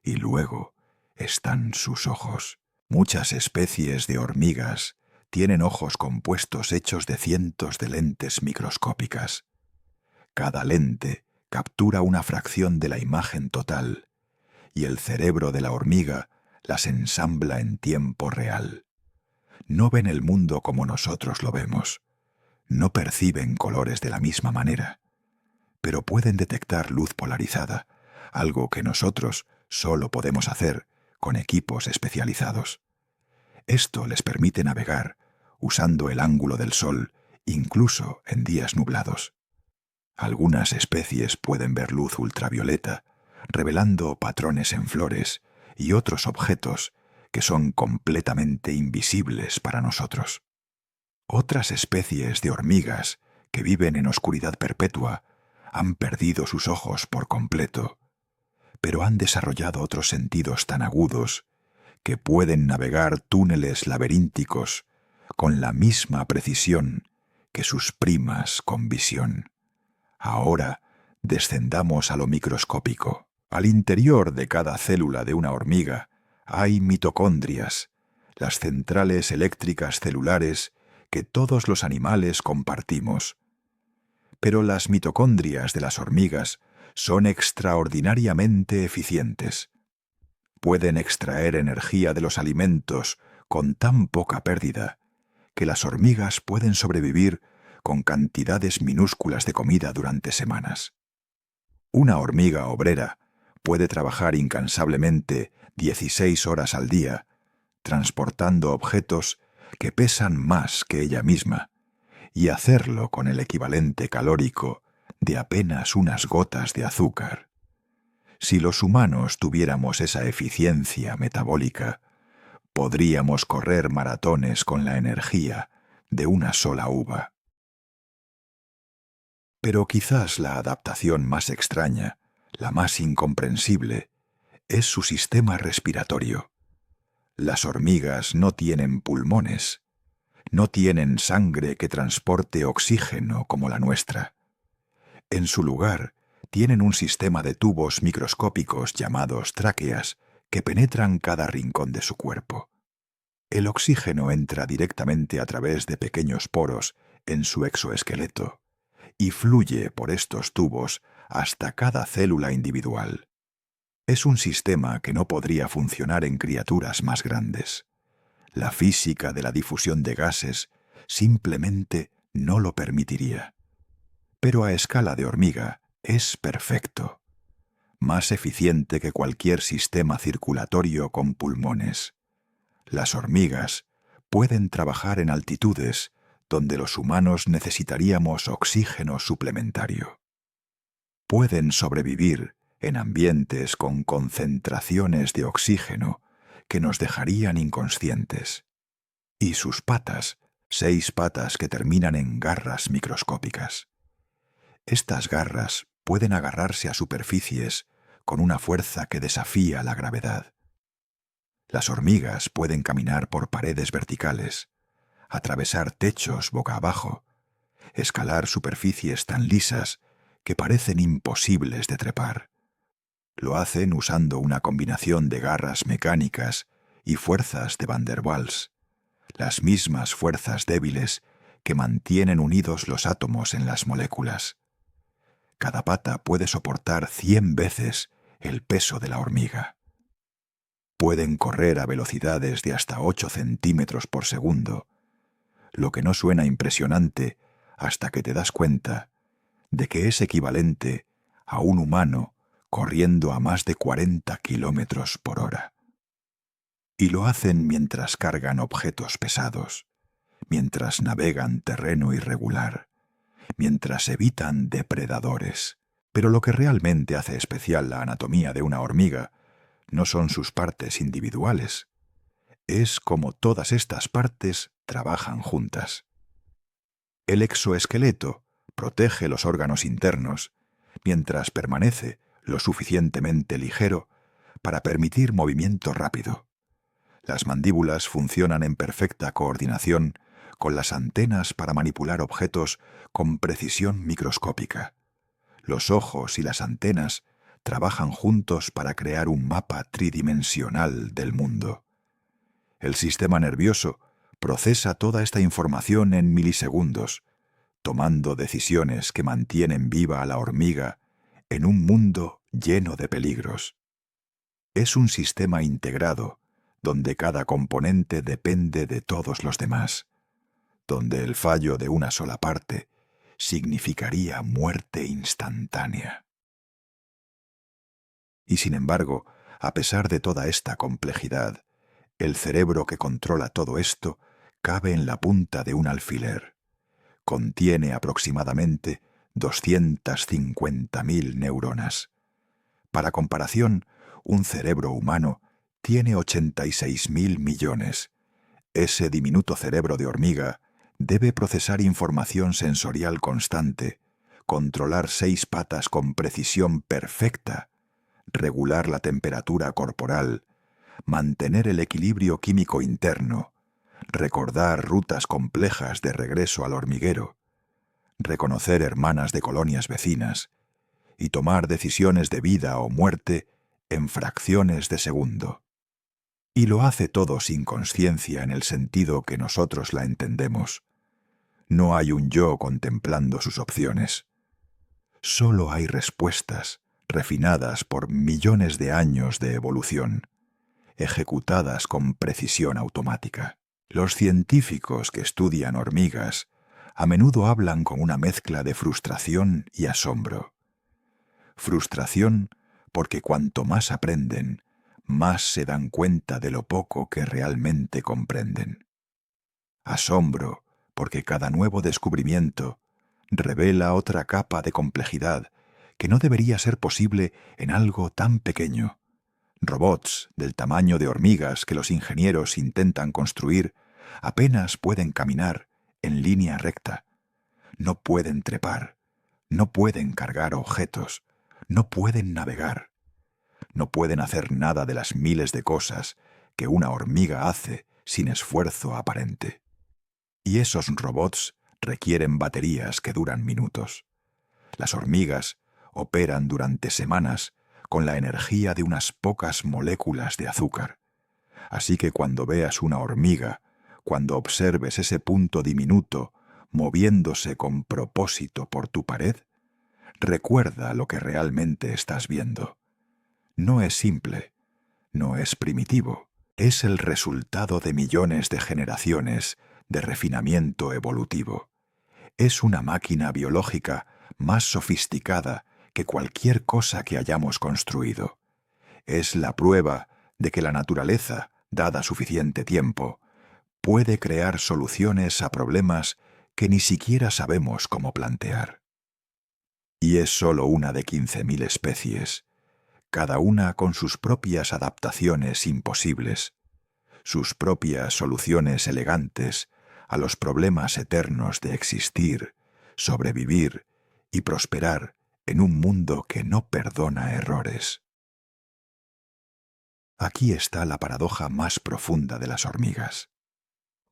Y luego están sus ojos. Muchas especies de hormigas tienen ojos compuestos hechos de cientos de lentes microscópicas. Cada lente captura una fracción de la imagen total, y el cerebro de la hormiga las ensambla en tiempo real. No ven el mundo como nosotros lo vemos, no perciben colores de la misma manera, pero pueden detectar luz polarizada, algo que nosotros solo podemos hacer con equipos especializados. Esto les permite navegar usando el ángulo del sol, incluso en días nublados. Algunas especies pueden ver luz ultravioleta, revelando patrones en flores y otros objetos que son completamente invisibles para nosotros. Otras especies de hormigas que viven en oscuridad perpetua han perdido sus ojos por completo, pero han desarrollado otros sentidos tan agudos que pueden navegar túneles laberínticos con la misma precisión que sus primas con visión. Ahora descendamos a lo microscópico. Al interior de cada célula de una hormiga hay mitocondrias, las centrales eléctricas celulares que todos los animales compartimos. Pero las mitocondrias de las hormigas son extraordinariamente eficientes. Pueden extraer energía de los alimentos con tan poca pérdida que las hormigas pueden sobrevivir con cantidades minúsculas de comida durante semanas. Una hormiga obrera puede trabajar incansablemente 16 horas al día, transportando objetos que pesan más que ella misma, y hacerlo con el equivalente calórico de apenas unas gotas de azúcar. Si los humanos tuviéramos esa eficiencia metabólica, podríamos correr maratones con la energía de una sola uva. Pero quizás la adaptación más extraña, la más incomprensible, es su sistema respiratorio. Las hormigas no tienen pulmones, no tienen sangre que transporte oxígeno como la nuestra. En su lugar, tienen un sistema de tubos microscópicos llamados tráqueas que penetran cada rincón de su cuerpo. El oxígeno entra directamente a través de pequeños poros en su exoesqueleto y fluye por estos tubos hasta cada célula individual. Es un sistema que no podría funcionar en criaturas más grandes. La física de la difusión de gases simplemente no lo permitiría. Pero a escala de hormiga es perfecto, más eficiente que cualquier sistema circulatorio con pulmones. Las hormigas pueden trabajar en altitudes donde los humanos necesitaríamos oxígeno suplementario. Pueden sobrevivir en ambientes con concentraciones de oxígeno que nos dejarían inconscientes. Y sus patas, 6 patas que terminan en garras microscópicas. Estas garras pueden agarrarse a superficies con una fuerza que desafía la gravedad. Las hormigas pueden caminar por paredes verticales, atravesar techos boca abajo, escalar superficies tan lisas que parecen imposibles de trepar. Lo hacen usando una combinación de garras mecánicas y fuerzas de Van der Waals, las mismas fuerzas débiles que mantienen unidos los átomos en las moléculas. Cada pata puede soportar 100 veces el peso de la hormiga. Pueden correr a velocidades de hasta 8 centímetros por segundo, lo que no suena impresionante hasta que te das cuenta de que es equivalente a un humano corriendo a más de 40 kilómetros por hora. Y lo hacen mientras cargan objetos pesados, mientras navegan terreno irregular, mientras evitan depredadores. Pero lo que realmente hace especial la anatomía de una hormiga no son sus partes individuales, es como todas estas partes trabajan juntas. El exoesqueleto protege los órganos internos, mientras permanece lo suficientemente ligero para permitir movimiento rápido. Las mandíbulas funcionan en perfecta coordinación con las antenas para manipular objetos con precisión microscópica. Los ojos y las antenas trabajan juntos para crear un mapa tridimensional del mundo. El sistema nervioso procesa toda esta información en milisegundos, tomando decisiones que mantienen viva a la hormiga en un mundo lleno de peligros. Es un sistema integrado, donde cada componente depende de todos los demás, donde el fallo de una sola parte significaría muerte instantánea. Y sin embargo, a pesar de toda esta complejidad, el cerebro que controla todo esto cabe en la punta de un alfiler. Contiene aproximadamente 250.000 neuronas. Para comparación, un cerebro humano tiene 86.000 millones. Ese diminuto cerebro de hormiga debe procesar información sensorial constante, controlar 6 patas con precisión perfecta, regular la temperatura corporal, mantener el equilibrio químico interno, recordar rutas complejas de regreso al hormiguero, reconocer hermanas de colonias vecinas y tomar decisiones de vida o muerte en fracciones de segundo. Y lo hace todo sin conciencia en el sentido que nosotros la entendemos. No hay un yo contemplando sus opciones. Solo hay respuestas refinadas por millones de años de evolución, ejecutadas con precisión automática. Los científicos que estudian hormigas a menudo hablan con una mezcla de frustración y asombro. Frustración porque cuanto más aprenden, más se dan cuenta de lo poco que realmente comprenden. Asombro porque cada nuevo descubrimiento revela otra capa de complejidad que no debería ser posible en algo tan pequeño. Robots del tamaño de hormigas que los ingenieros intentan construir apenas pueden caminar en línea recta. No pueden trepar, no pueden cargar objetos, no pueden navegar. No pueden hacer nada de las miles de cosas que una hormiga hace sin esfuerzo aparente. Y esos robots requieren baterías que duran minutos. Las hormigas operan durante semanas con la energía de unas pocas moléculas de azúcar. Así que cuando veas una hormiga, cuando observes ese punto diminuto moviéndose con propósito por tu pared, recuerda lo que realmente estás viendo. No es simple, no es primitivo, es el resultado de millones de generaciones de refinamiento evolutivo. Es una máquina biológica más sofisticada que cualquier cosa que hayamos construido. Es la prueba de que la naturaleza, dada suficiente tiempo, puede crear soluciones a problemas que ni siquiera sabemos cómo plantear. Y es solo una de 15.000 especies, cada una con sus propias adaptaciones imposibles, sus propias soluciones elegantes a los problemas eternos de existir, sobrevivir y prosperar en un mundo que no perdona errores. Aquí está la paradoja más profunda de las hormigas.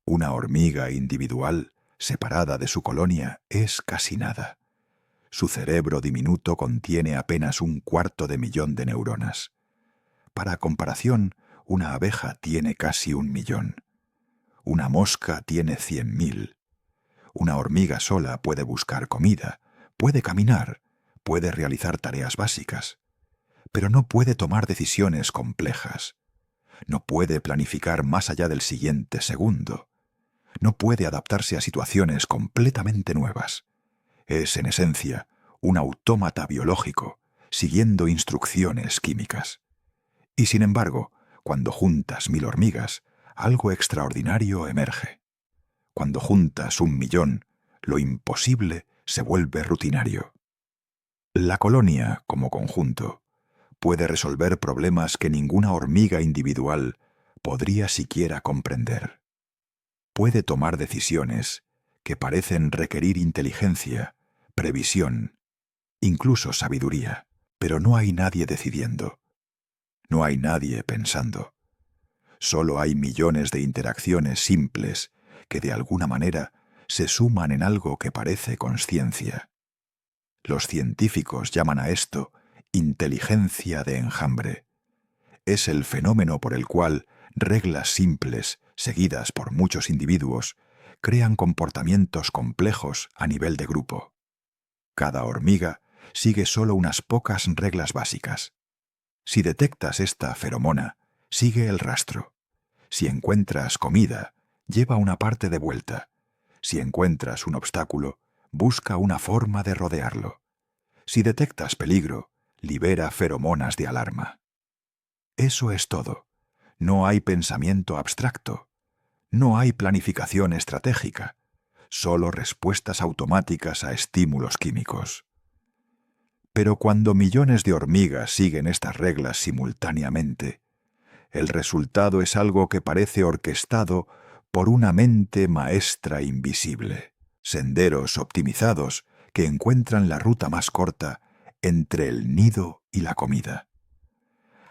Una hormiga individual, separada de su colonia, es casi nada. Su cerebro diminuto contiene apenas 250.000 de neuronas. Para comparación, una abeja tiene casi 1.000.000. Una mosca tiene 100.000. Una hormiga sola puede buscar comida, puede caminar, puede realizar tareas básicas, pero no puede tomar decisiones complejas. No puede planificar más allá del siguiente segundo. No puede adaptarse a situaciones completamente nuevas. Es, en esencia, un autómata biológico, siguiendo instrucciones químicas. Y sin embargo, cuando juntas 1.000 hormigas, algo extraordinario emerge. Cuando juntas 1.000.000, lo imposible se vuelve rutinario. La colonia, como conjunto, puede resolver problemas que ninguna hormiga individual podría siquiera comprender. Puede tomar decisiones que parecen requerir inteligencia, previsión, incluso sabiduría, pero no hay nadie decidiendo. No hay nadie pensando. Solo hay millones de interacciones simples que de alguna manera se suman en algo que parece consciencia. Los científicos llaman a esto inteligencia de enjambre. Es el fenómeno por el cual reglas simples, seguidas por muchos individuos, crean comportamientos complejos a nivel de grupo. Cada hormiga sigue solo unas pocas reglas básicas. Si detectas esta feromona, sigue el rastro. Si encuentras comida, lleva una parte de vuelta. Si encuentras un obstáculo, busca una forma de rodearlo. Si detectas peligro, libera feromonas de alarma. Eso es todo. No hay pensamiento abstracto. No hay planificación estratégica. Solo respuestas automáticas a estímulos químicos. Pero cuando millones de hormigas siguen estas reglas simultáneamente, el resultado es algo que parece orquestado por una mente maestra invisible. Senderos optimizados que encuentran la ruta más corta entre el nido y la comida.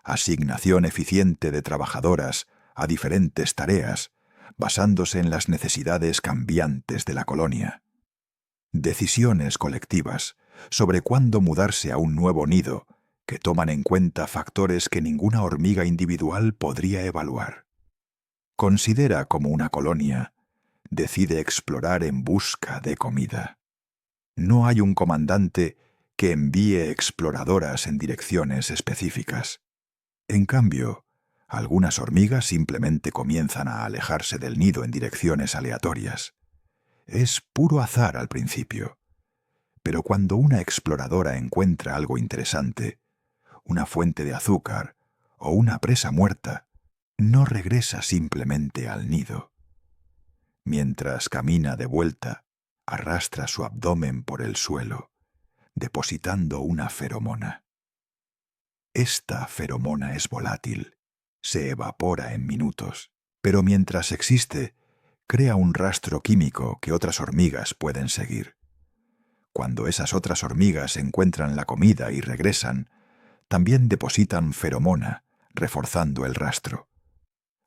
Asignación eficiente de trabajadoras a diferentes tareas, basándose en las necesidades cambiantes de la colonia. Decisiones colectivas sobre cuándo mudarse a un nuevo nido que toman en cuenta factores que ninguna hormiga individual podría evaluar. Considera cómo una colonia decide explorar en busca de comida. No hay un comandante que envíe exploradoras en direcciones específicas. En cambio, algunas hormigas simplemente comienzan a alejarse del nido en direcciones aleatorias. Es puro azar al principio. Pero cuando una exploradora encuentra algo interesante, una fuente de azúcar o una presa muerta, no regresa simplemente al nido. Mientras camina de vuelta, arrastra su abdomen por el suelo, depositando una feromona. Esta feromona es volátil, se evapora en minutos, pero mientras existe, crea un rastro químico que otras hormigas pueden seguir. Cuando esas otras hormigas encuentran la comida y regresan, también depositan feromona, reforzando el rastro.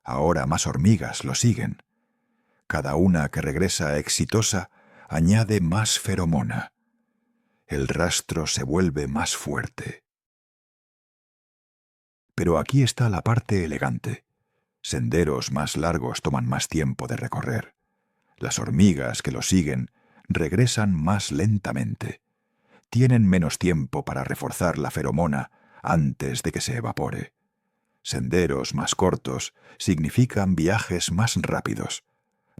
Ahora más hormigas lo siguen. Cada una que regresa exitosa añade más feromona. El rastro se vuelve más fuerte. Pero aquí está la parte elegante. Senderos más largos toman más tiempo de recorrer. Las hormigas que los siguen regresan más lentamente. Tienen menos tiempo para reforzar la feromona antes de que se evapore. Senderos más cortos significan viajes más rápidos,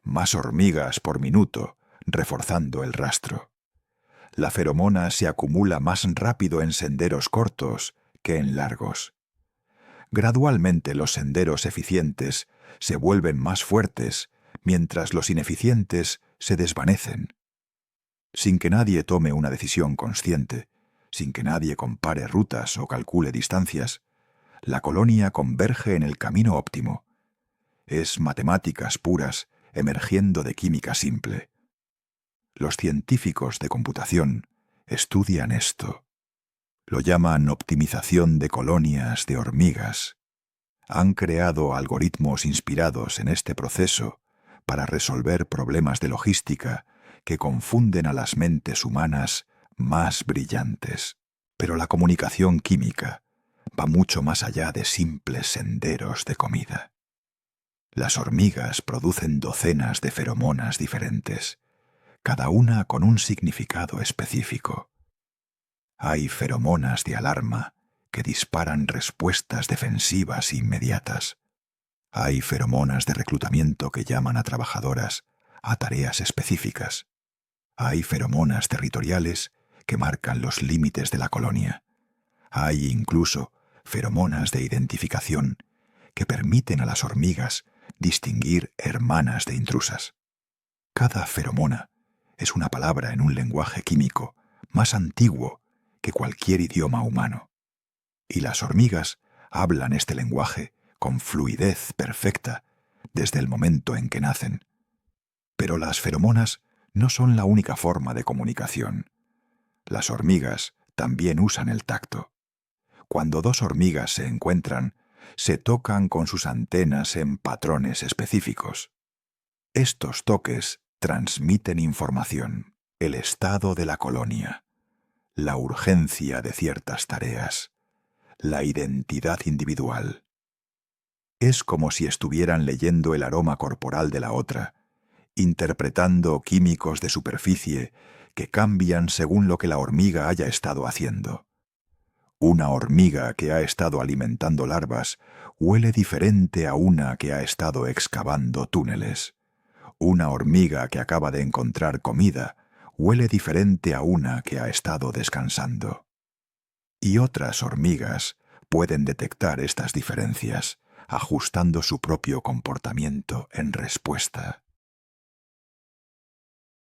más hormigas por minuto, reforzando el rastro. La feromona se acumula más rápido en senderos cortos que en largos. Gradualmente los senderos eficientes se vuelven más fuertes, mientras los ineficientes se desvanecen. Sin que nadie tome una decisión consciente, sin que nadie compare rutas o calcule distancias, la colonia converge en el camino óptimo. Es matemáticas puras emergiendo de química simple. Los científicos de computación estudian esto. Lo llaman optimización de colonias de hormigas. Han creado algoritmos inspirados en este proceso para resolver problemas de logística que confunden a las mentes humanas más brillantes. Pero la comunicación química va mucho más allá de simples senderos de comida. Las hormigas producen docenas de feromonas diferentes, cada una con un significado específico. Hay feromonas de alarma que disparan respuestas defensivas inmediatas. Hay feromonas de reclutamiento que llaman a trabajadoras a tareas específicas. Hay feromonas territoriales que marcan los límites de la colonia. Hay incluso feromonas de identificación que permiten a las hormigas distinguir hermanas de intrusas. Cada feromona es una palabra en un lenguaje químico más antiguo que cualquier idioma humano. Y las hormigas hablan este lenguaje con fluidez perfecta desde el momento en que nacen. Pero las feromonas no son la única forma de comunicación. Las hormigas también usan el tacto. Cuando dos hormigas se encuentran, se tocan con sus antenas en patrones específicos. Estos toques transmiten información, el estado de la colonia, la urgencia de ciertas tareas, la identidad individual. Es como si estuvieran leyendo el aroma corporal de la otra, interpretando químicos de superficie que cambian según lo que la hormiga haya estado haciendo. Una hormiga que ha estado alimentando larvas huele diferente a una que ha estado excavando túneles. Una hormiga que acaba de encontrar comida huele diferente a una que ha estado descansando. Y otras hormigas pueden detectar estas diferencias, ajustando su propio comportamiento en respuesta.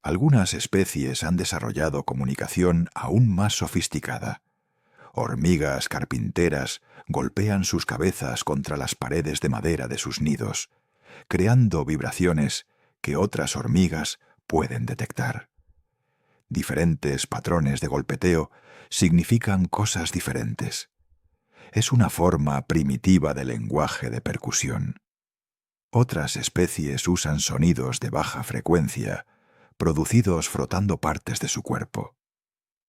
Algunas especies han desarrollado comunicación aún más sofisticada. Hormigas carpinteras golpean sus cabezas contra las paredes de madera de sus nidos, creando vibraciones que otras hormigas pueden detectar. Diferentes patrones de golpeteo significan cosas diferentes. Es una forma primitiva de lenguaje de percusión. Otras especies usan sonidos de baja frecuencia, producidos frotando partes de su cuerpo.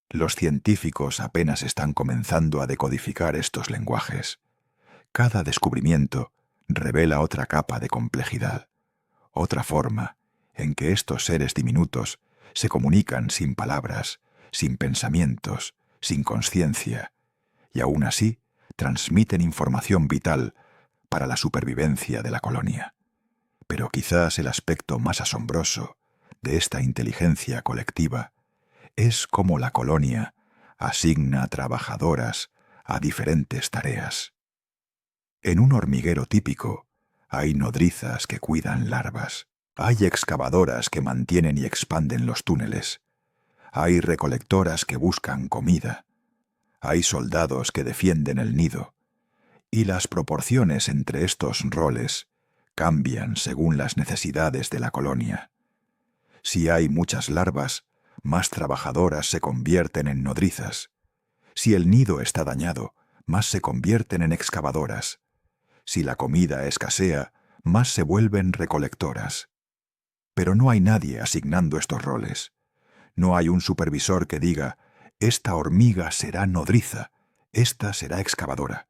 Los científicos apenas están comenzando a decodificar estos lenguajes. Cada descubrimiento revela otra capa de complejidad, otra forma en que estos seres diminutos se comunican sin palabras, sin pensamientos, sin conciencia, y aún así transmiten información vital para la supervivencia de la colonia. Pero quizás el aspecto más asombroso de esta inteligencia colectiva es cómo la colonia asigna trabajadoras a diferentes tareas. En un hormiguero típico hay nodrizas que cuidan larvas, hay excavadoras que mantienen y expanden los túneles, hay recolectoras que buscan comida, hay soldados que defienden el nido, y las proporciones entre estos roles cambian según las necesidades de la colonia. Si hay muchas larvas, más trabajadoras se convierten en nodrizas. Si el nido está dañado, más se convierten en excavadoras. Si la comida escasea, más se vuelven recolectoras. Pero no hay nadie asignando estos roles. No hay un supervisor que diga, esta hormiga será nodriza, esta será excavadora.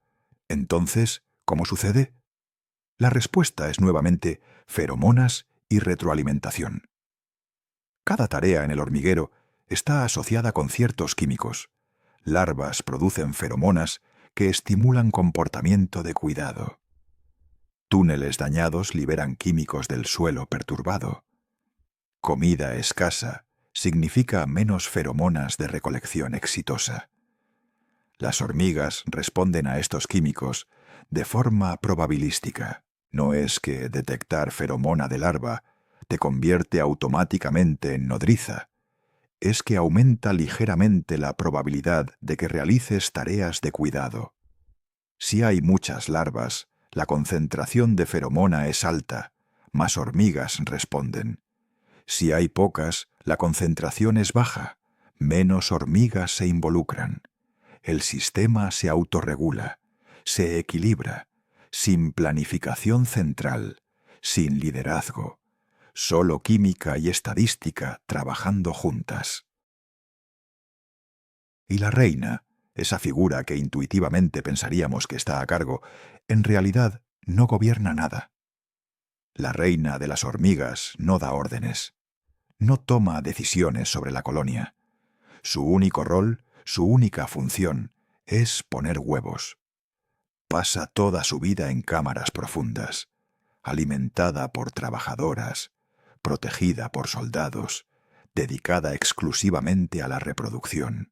Entonces, ¿cómo sucede? La respuesta es nuevamente feromonas y retroalimentación. Cada tarea en el hormiguero está asociada con ciertos químicos. Larvas producen feromonas que estimulan comportamiento de cuidado. Túneles dañados liberan químicos del suelo perturbado. Comida escasa significa menos feromonas de recolección exitosa. Las hormigas responden a estos químicos de forma probabilística. No es que detectar feromona de larva te convierte automáticamente en nodriza. Es que aumenta ligeramente la probabilidad de que realices tareas de cuidado. Si hay muchas larvas, la concentración de feromona es alta, más hormigas responden. Si hay pocas, la concentración es baja, menos hormigas se involucran. El sistema se autorregula, se equilibra, sin planificación central, sin liderazgo, solo química y estadística trabajando juntas. Y la reina, esa figura que intuitivamente pensaríamos que está a cargo, en realidad no gobierna nada. La reina de las hormigas no da órdenes, no toma decisiones sobre la colonia. Su único rol, su única función, es poner huevos. Pasa toda su vida en cámaras profundas, alimentada por trabajadoras, protegida por soldados, dedicada exclusivamente a la reproducción.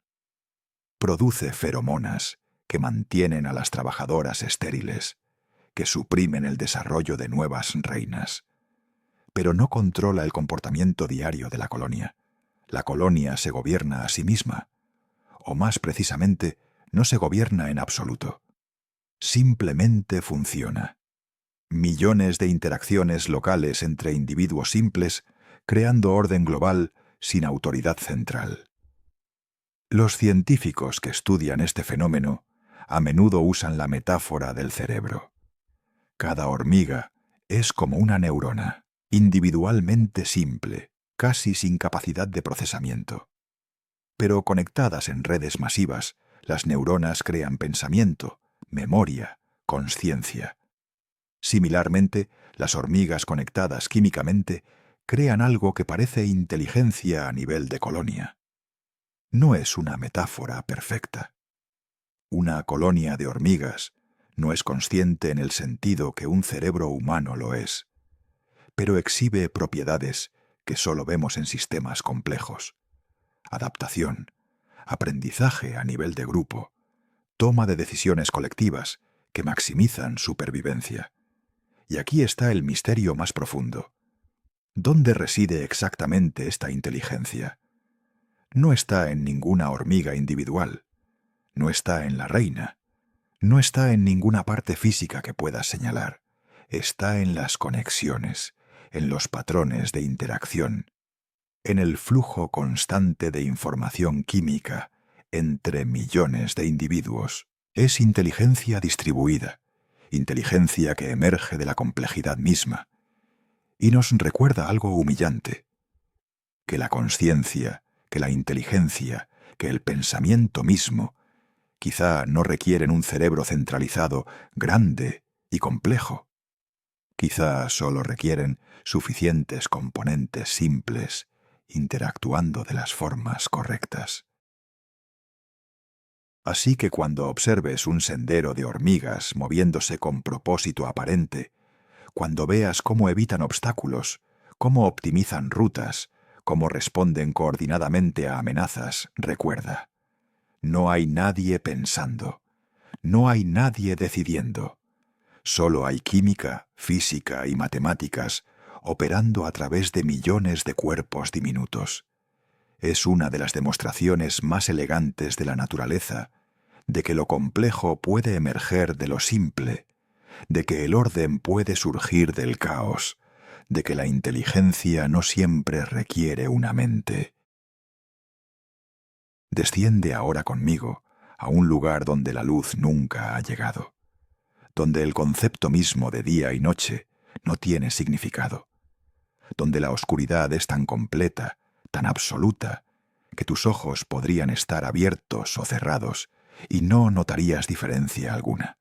Produce feromonas que mantienen a las trabajadoras estériles, que suprimen el desarrollo de nuevas reinas. Pero no controla el comportamiento diario de la colonia. La colonia se gobierna a sí misma, o más precisamente, no se gobierna en absoluto. Simplemente funciona. Millones de interacciones locales entre individuos simples, creando orden global sin autoridad central. Los científicos que estudian este fenómeno a menudo usan la metáfora del cerebro. Cada hormiga es como una neurona, individualmente simple, casi sin capacidad de procesamiento. Pero conectadas en redes masivas, las neuronas crean pensamiento, memoria, consciencia. Similarmente, las hormigas conectadas químicamente crean algo que parece inteligencia a nivel de colonia. No es una metáfora perfecta. Una colonia de hormigas no es consciente en el sentido que un cerebro humano lo es, pero exhibe propiedades que solo vemos en sistemas complejos. Adaptación, aprendizaje a nivel de grupo, toma de decisiones colectivas que maximizan supervivencia. Y aquí está el misterio más profundo. ¿Dónde reside exactamente esta inteligencia? No está en ninguna hormiga individual, no está en la reina, no está en ninguna parte física que puedas señalar. Está en las conexiones, en los patrones de interacción, en el flujo constante de información química entre millones de individuos. Es inteligencia distribuida, inteligencia que emerge de la complejidad misma, y nos recuerda algo humillante, que la consciencia, que la inteligencia, que el pensamiento mismo, quizá no requieren un cerebro centralizado, grande y complejo. Quizá solo requieren suficientes componentes simples, interactuando de las formas correctas. Así que cuando observes un sendero de hormigas moviéndose con propósito aparente, cuando veas cómo evitan obstáculos, cómo optimizan rutas, cómo responden coordinadamente a amenazas, recuerda, no hay nadie pensando, no hay nadie decidiendo. Solo hay química, física y matemáticas operando a través de millones de cuerpos diminutos. Es una de las demostraciones más elegantes de la naturaleza, de que lo complejo puede emerger de lo simple, de que el orden puede surgir del caos, de que la inteligencia no siempre requiere una mente. Desciende ahora conmigo a un lugar donde la luz nunca ha llegado, donde el concepto mismo de día y noche no tiene significado, donde la oscuridad es tan completa, tan absoluta, que tus ojos podrían estar abiertos o cerrados y no notarías diferencia alguna.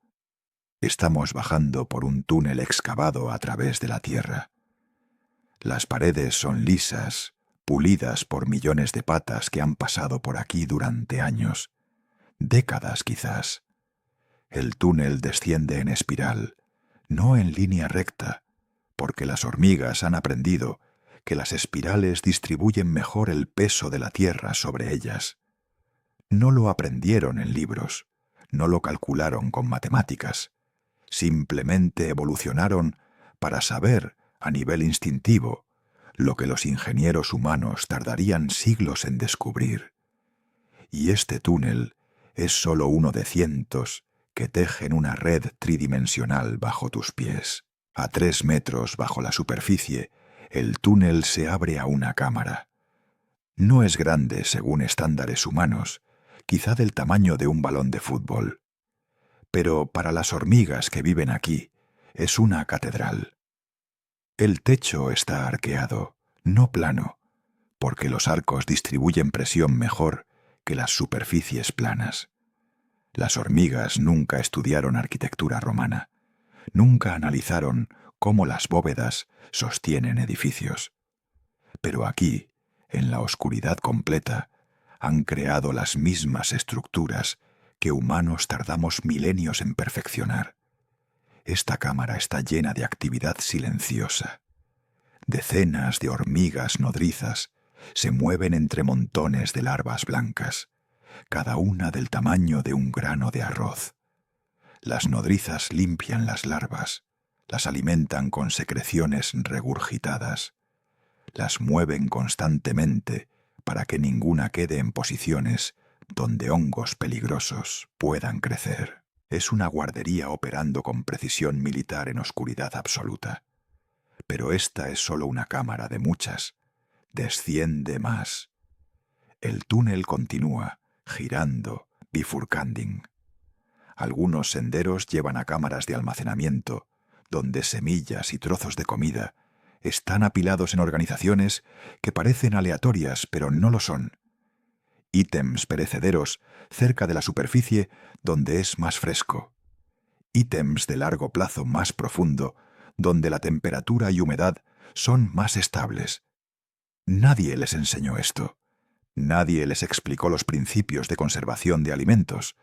Estamos bajando por un túnel excavado a través de la tierra. Las paredes son lisas, pulidas por millones de patas que han pasado por aquí durante años, décadas quizás. El túnel desciende en espiral, no en línea recta, porque las hormigas han aprendido que las espirales distribuyen mejor el peso de la tierra sobre ellas. No lo aprendieron en libros, no lo calcularon con matemáticas, simplemente evolucionaron para saber, a nivel instintivo, lo que los ingenieros humanos tardarían siglos en descubrir. Y este túnel es solo uno de cientos que tejen una red tridimensional bajo tus pies. A 3 metros bajo la superficie, el túnel se abre a una cámara. No es grande según estándares humanos, quizá del tamaño de un balón de fútbol. Pero para las hormigas que viven aquí, es una catedral. El techo está arqueado, no plano, porque los arcos distribuyen presión mejor que las superficies planas. Las hormigas nunca estudiaron arquitectura romana, nunca analizaron cómo las bóvedas sostienen edificios. Pero aquí, en la oscuridad completa, han creado las mismas estructuras que humanos tardamos milenios en perfeccionar. Esta cámara está llena de actividad silenciosa. Decenas de hormigas nodrizas se mueven entre montones de larvas blancas, cada una del tamaño de un grano de arroz. Las nodrizas limpian las larvas, las alimentan con secreciones regurgitadas, las mueven constantemente para que ninguna quede en posiciones donde hongos peligrosos puedan crecer. Es una guardería operando con precisión militar en oscuridad absoluta. Pero esta es solo una cámara de muchas. Desciende más. El túnel continúa, girando, bifurcando. Algunos senderos llevan a cámaras de almacenamiento, donde semillas y trozos de comida están apilados en organizaciones que parecen aleatorias, pero no lo son. Ítems perecederos cerca de la superficie donde es más fresco. Ítems de largo plazo más profundo, donde la temperatura y humedad son más estables. Nadie les enseñó esto. Nadie les explicó los principios de conservación de alimentos.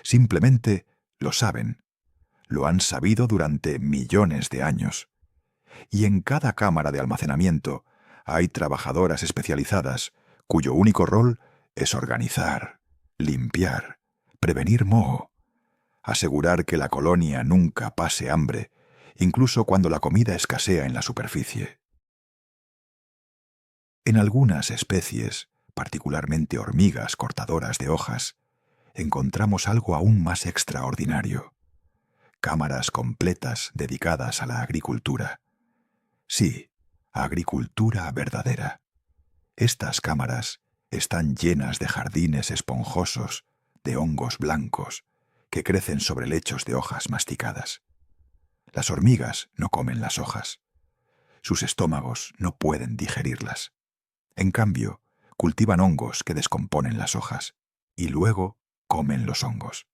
Simplemente lo saben. Lo han sabido durante millones de años. Y en cada cámara de almacenamiento hay trabajadoras especializadas cuyo único rol es organizar, limpiar, prevenir moho, asegurar que la colonia nunca pase hambre, incluso cuando la comida escasea en la superficie. En algunas especies, particularmente hormigas cortadoras de hojas, encontramos algo aún más extraordinario. Cámaras completas dedicadas a la agricultura. Sí, agricultura verdadera. Estas cámaras están llenas de jardines esponjosos, de hongos blancos, que crecen sobre lechos de hojas masticadas. Las hormigas no comen las hojas. Sus estómagos no pueden digerirlas. En cambio, cultivan hongos que descomponen las hojas y luego comen los hongos.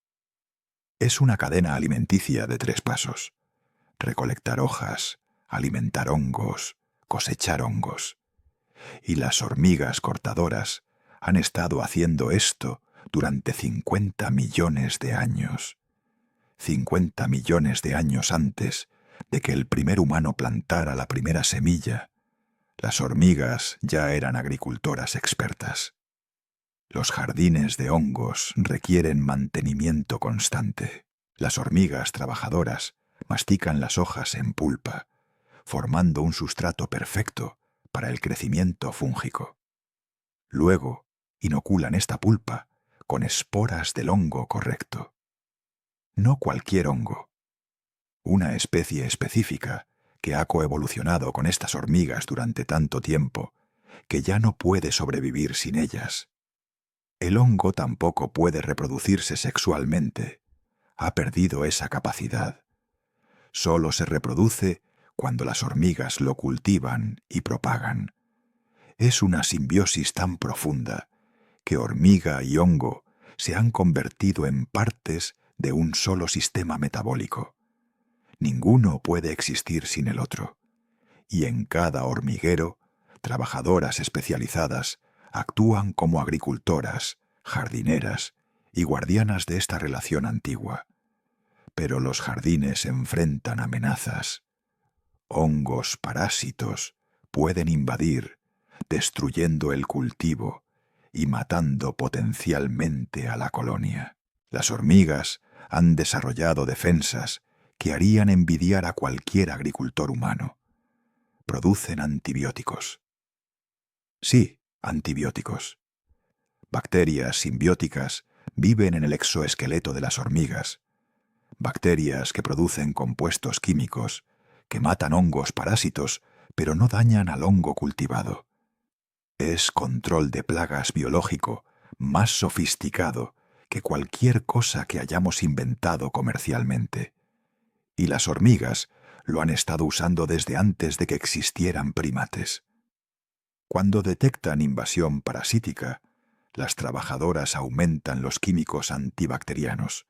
Es una cadena alimenticia de 3 pasos: recolectar hojas, alimentar hongos, cosechar hongos. Y las hormigas cortadoras han estado haciendo esto durante 50 millones de años. 50 millones de años antes de que el primer humano plantara la primera semilla. Las hormigas ya eran agricultoras expertas. Los jardines de hongos requieren mantenimiento constante. Las hormigas trabajadoras mastican las hojas en pulpa, formando un sustrato perfecto para el crecimiento fúngico. Luego, inoculan esta pulpa con esporas del hongo correcto. No cualquier hongo. Una especie específica que ha coevolucionado con estas hormigas durante tanto tiempo que ya no puede sobrevivir sin ellas. El hongo tampoco puede reproducirse sexualmente. Ha perdido esa capacidad. Solo se reproduce cuando las hormigas lo cultivan y propagan. Es una simbiosis tan profunda que hormiga y hongo se han convertido en partes de un solo sistema metabólico. Ninguno puede existir sin el otro. Y en cada hormiguero, trabajadoras especializadas actúan como agricultoras, jardineras y guardianas de esta relación antigua. Pero los jardines enfrentan amenazas. Hongos parásitos pueden invadir, destruyendo el cultivo y matando potencialmente a la colonia. Las hormigas han desarrollado defensas que harían envidiar a cualquier agricultor humano. Producen antibióticos. Sí, antibióticos. Bacterias simbióticas viven en el exoesqueleto de las hormigas. Bacterias que producen compuestos químicos que matan hongos parásitos, pero no dañan al hongo cultivado. Es control de plagas biológico más sofisticado que cualquier cosa que hayamos inventado comercialmente. Y las hormigas lo han estado usando desde antes de que existieran primates. Cuando detectan invasión parasítica, las trabajadoras aumentan los químicos antibacterianos,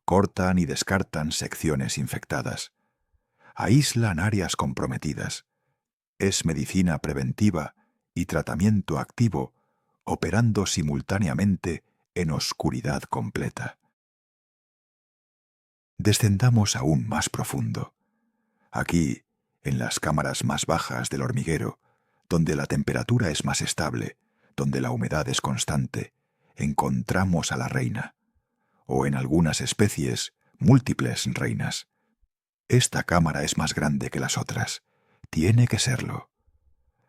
cortan y descartan secciones infectadas, aíslan áreas comprometidas. Es medicina preventiva y tratamiento activo operando simultáneamente en oscuridad completa. Descendamos aún más profundo. Aquí, en las cámaras más bajas del hormiguero, donde la temperatura es más estable, donde la humedad es constante, encontramos a la reina, o en algunas especies, múltiples reinas. Esta cámara es más grande que las otras. Tiene que serlo.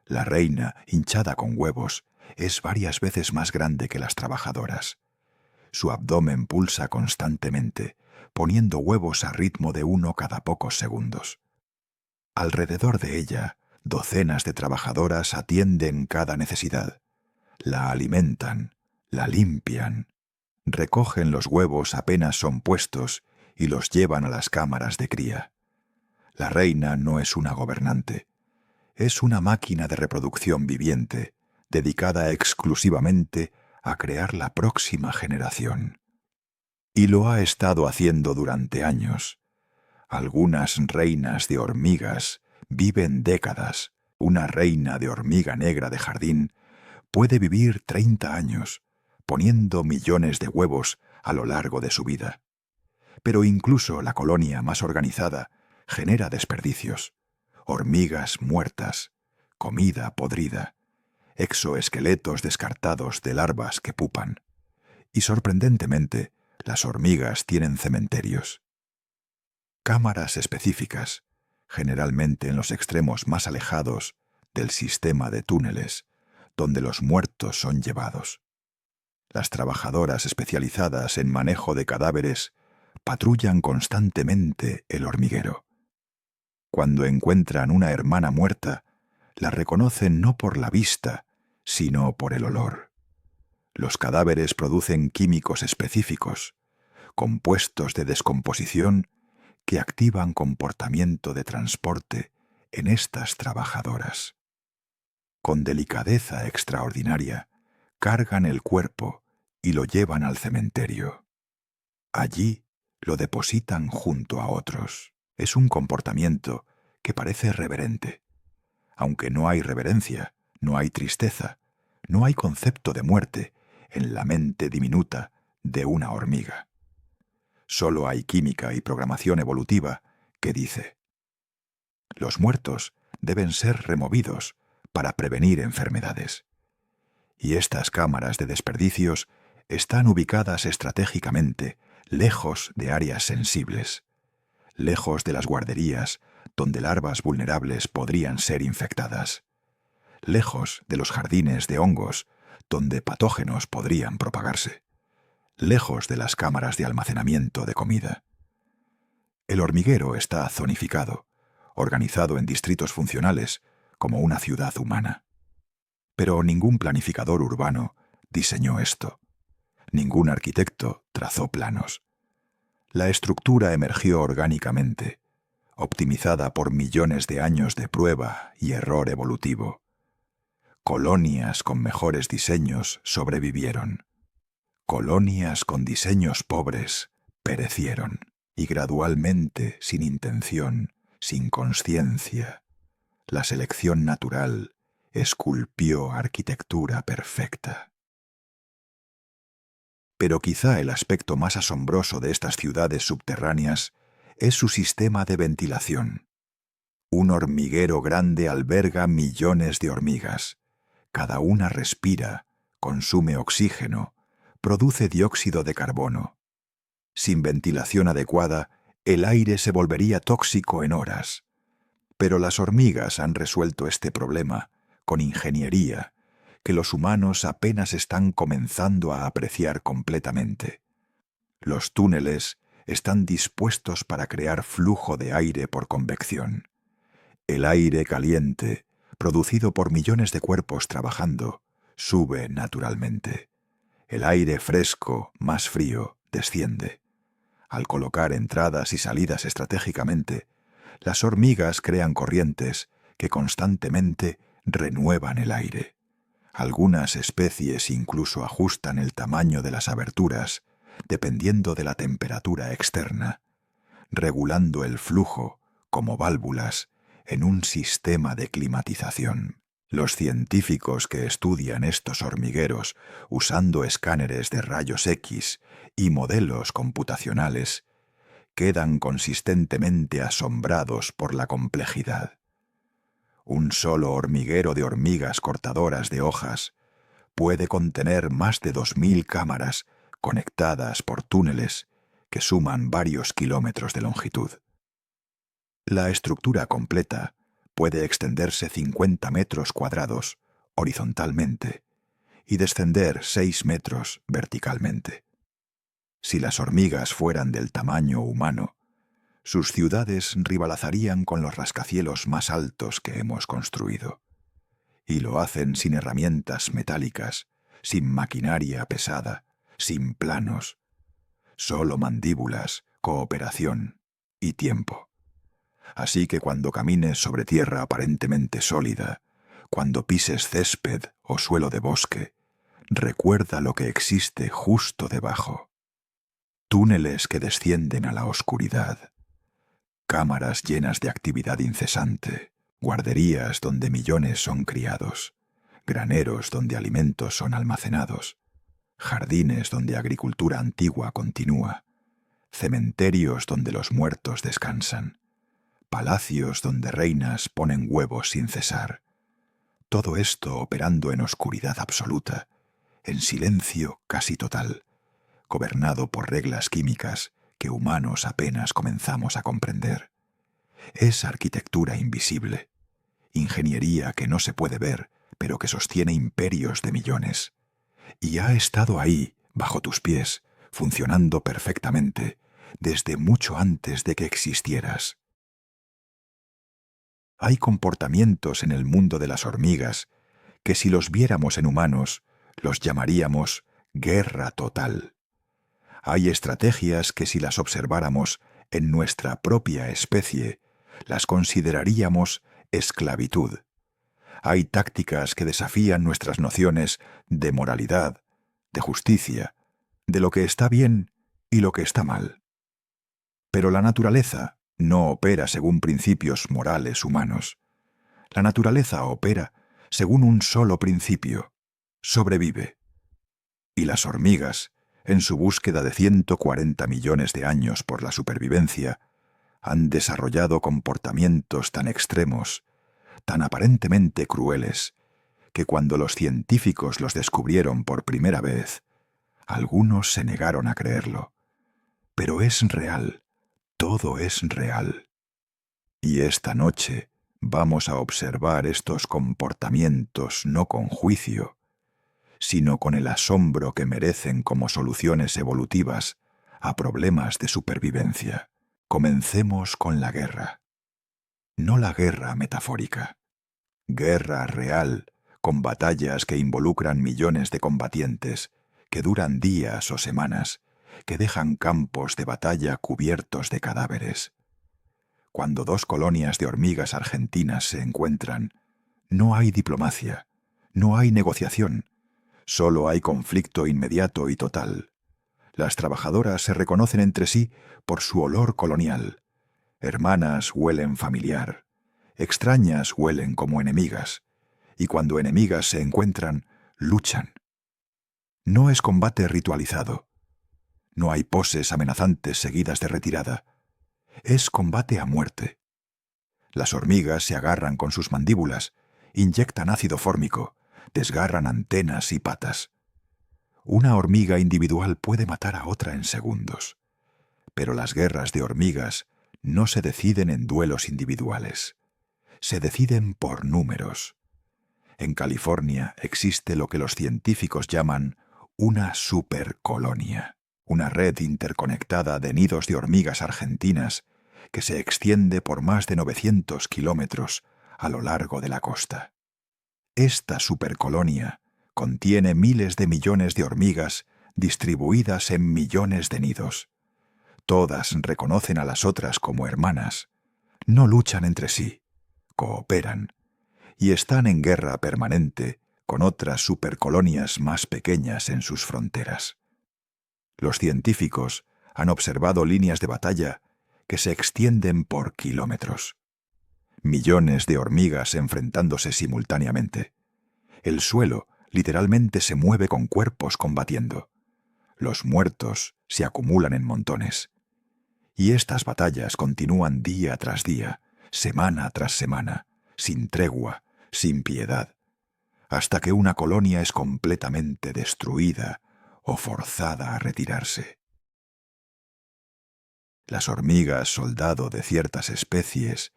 La reina, hinchada con huevos, es varias veces más grande que las trabajadoras. Su abdomen pulsa constantemente, poniendo huevos a ritmo de uno cada pocos segundos. Alrededor de ella, docenas de trabajadoras atienden cada necesidad. La alimentan, la limpian, recogen los huevos apenas son puestos y los llevan a las cámaras de cría. La reina no es una gobernante, es una máquina de reproducción viviente, dedicada exclusivamente a crear la próxima generación. Y lo ha estado haciendo durante años. Algunas reinas de hormigas viven décadas. Una reina de hormiga negra de jardín puede vivir 30 años, poniendo millones de huevos a lo largo de su vida. Pero incluso la colonia más organizada genera desperdicios, hormigas muertas, comida podrida, exoesqueletos descartados de larvas que pupan. Y sorprendentemente, las hormigas tienen cementerios. Cámaras específicas, generalmente en los extremos más alejados del sistema de túneles, donde los muertos son llevados. Las trabajadoras especializadas en manejo de cadáveres patrullan constantemente el hormiguero. Cuando encuentran una hermana muerta, la reconocen no por la vista, sino por el olor. Los cadáveres producen químicos específicos, compuestos de descomposición que activan comportamiento de transporte en estas trabajadoras. Con delicadeza extraordinaria, cargan el cuerpo y lo llevan al cementerio. Allí lo depositan junto a otros. Es un comportamiento que parece reverente. Aunque no hay reverencia, no hay tristeza, no hay concepto de muerte en la mente diminuta de una hormiga. Solo hay química y programación evolutiva que dice: los muertos deben ser removidos para prevenir enfermedades. Y estas cámaras de desperdicios están ubicadas estratégicamente lejos de áreas sensibles, lejos de las guarderías donde larvas vulnerables podrían ser infectadas, lejos de los jardines de hongos donde patógenos podrían propagarse, lejos de las cámaras de almacenamiento de comida. El hormiguero está zonificado, organizado en distritos funcionales como una ciudad humana. Pero ningún planificador urbano diseñó esto. Ningún arquitecto trazó planos. La estructura emergió orgánicamente, optimizada por millones de años de prueba y error evolutivo. Colonias con mejores diseños sobrevivieron. Colonias con diseños pobres perecieron, y gradualmente, sin intención, sin conciencia, la selección natural esculpió arquitectura perfecta. Pero quizá el aspecto más asombroso de estas ciudades subterráneas es su sistema de ventilación. Un hormiguero grande alberga millones de hormigas. Cada una respira, consume oxígeno, produce dióxido de carbono. Sin ventilación adecuada, el aire se volvería tóxico en horas. Pero las hormigas han resuelto este problema con ingeniería que los humanos apenas están comenzando a apreciar completamente. Los túneles están dispuestos para crear flujo de aire por convección. El aire caliente, producido por millones de cuerpos trabajando, sube naturalmente. El aire fresco, más frío, desciende. Al colocar entradas y salidas estratégicamente, las hormigas crean corrientes que constantemente renuevan el aire. Algunas especies incluso ajustan el tamaño de las aberturas dependiendo de la temperatura externa, regulando el flujo como válvulas en un sistema de climatización. Los científicos que estudian estos hormigueros usando escáneres de rayos X y modelos computacionales quedan consistentemente asombrados por la complejidad. Un solo hormiguero de hormigas cortadoras de hojas puede contener más de 2000 cámaras conectadas por túneles que suman varios kilómetros de longitud. La estructura completa puede extenderse 50 metros cuadrados horizontalmente y descender 6 metros verticalmente. Si las hormigas fueran del tamaño humano, sus ciudades rivalizarían con los rascacielos más altos que hemos construido. Y lo hacen sin herramientas metálicas, sin maquinaria pesada, sin planos. Solo mandíbulas, cooperación y tiempo. Así que cuando camines sobre tierra aparentemente sólida, cuando pises césped o suelo de bosque, recuerda lo que existe justo debajo. Túneles que descienden a la oscuridad. Cámaras llenas de actividad incesante. Guarderías donde millones son criados. Graneros donde alimentos son almacenados. Jardines donde agricultura antigua continúa. Cementerios donde los muertos descansan. Palacios donde reinas ponen huevos sin cesar. Todo esto operando en oscuridad absoluta, en silencio casi total, gobernado por reglas químicas que humanos apenas comenzamos a comprender. Es arquitectura invisible, ingeniería que no se puede ver, pero que sostiene imperios de millones. Y ha estado ahí, bajo tus pies, funcionando perfectamente, desde mucho antes de que existieras. Hay comportamientos en el mundo de las hormigas que si los viéramos en humanos, los llamaríamos guerra total. Hay estrategias que si las observáramos en nuestra propia especie, las consideraríamos esclavitud. Hay tácticas que desafían nuestras nociones de moralidad, de justicia, de lo que está bien y lo que está mal. Pero la naturaleza no opera según principios morales humanos. La naturaleza opera según un solo principio: sobrevive. Y las hormigas, en su búsqueda de 140 millones de años por la supervivencia, han desarrollado comportamientos tan extremos, tan aparentemente crueles, que cuando los científicos los descubrieron por primera vez, algunos se negaron a creerlo. Pero es real, todo es real. Y esta noche vamos a observar estos comportamientos no con juicio, sino con el asombro que merecen como soluciones evolutivas a problemas de supervivencia. Comencemos con la guerra. No la guerra metafórica. Guerra real, con batallas que involucran millones de combatientes, que duran días o semanas, que dejan campos de batalla cubiertos de cadáveres. Cuando dos colonias de hormigas argentinas se encuentran, no hay diplomacia, no hay negociación, solo hay conflicto inmediato y total. Las trabajadoras se reconocen entre sí por su olor colonial. Hermanas huelen familiar, extrañas huelen como enemigas, y cuando enemigas se encuentran, luchan. No es combate ritualizado. No hay poses amenazantes seguidas de retirada. Es combate a muerte. Las hormigas se agarran con sus mandíbulas, inyectan ácido fórmico, desgarran antenas y patas. Una hormiga individual puede matar a otra en segundos. Pero las guerras de hormigas no se deciden en duelos individuales. Se deciden por números. En California existe lo que los científicos llaman una supercolonia. Una red interconectada de nidos de hormigas argentinas que se extiende por más de 900 kilómetros a lo largo de la costa. Esta supercolonia contiene miles de millones de hormigas distribuidas en millones de nidos. Todas reconocen a las otras como hermanas, no luchan entre sí, cooperan y están en guerra permanente con otras supercolonias más pequeñas en sus fronteras. Los científicos han observado líneas de batalla que se extienden por kilómetros. Millones de hormigas enfrentándose simultáneamente. El suelo literalmente se mueve con cuerpos combatiendo. Los muertos se acumulan en montones. Y estas batallas continúan día tras día, semana tras semana, sin tregua, sin piedad, hasta que una colonia es completamente destruida o forzada a retirarse. Las hormigas soldado de ciertas especies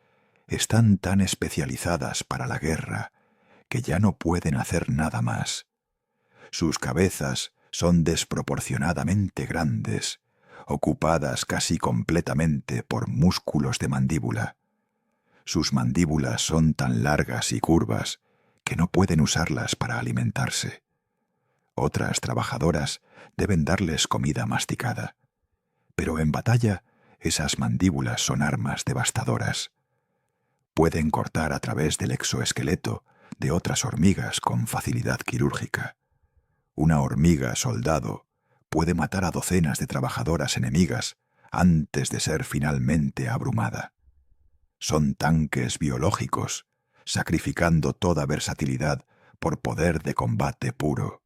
están tan especializadas para la guerra que ya no pueden hacer nada más. Sus cabezas son desproporcionadamente grandes, ocupadas casi completamente por músculos de mandíbula. Sus mandíbulas son tan largas y curvas que no pueden usarlas para alimentarse. Otras trabajadoras deben darles comida masticada, pero en batalla esas mandíbulas son armas devastadoras. Pueden cortar a través del exoesqueleto de otras hormigas con facilidad quirúrgica. Una hormiga soldado puede matar a docenas de trabajadoras enemigas antes de ser finalmente abrumada. Son tanques biológicos, sacrificando toda versatilidad por poder de combate puro.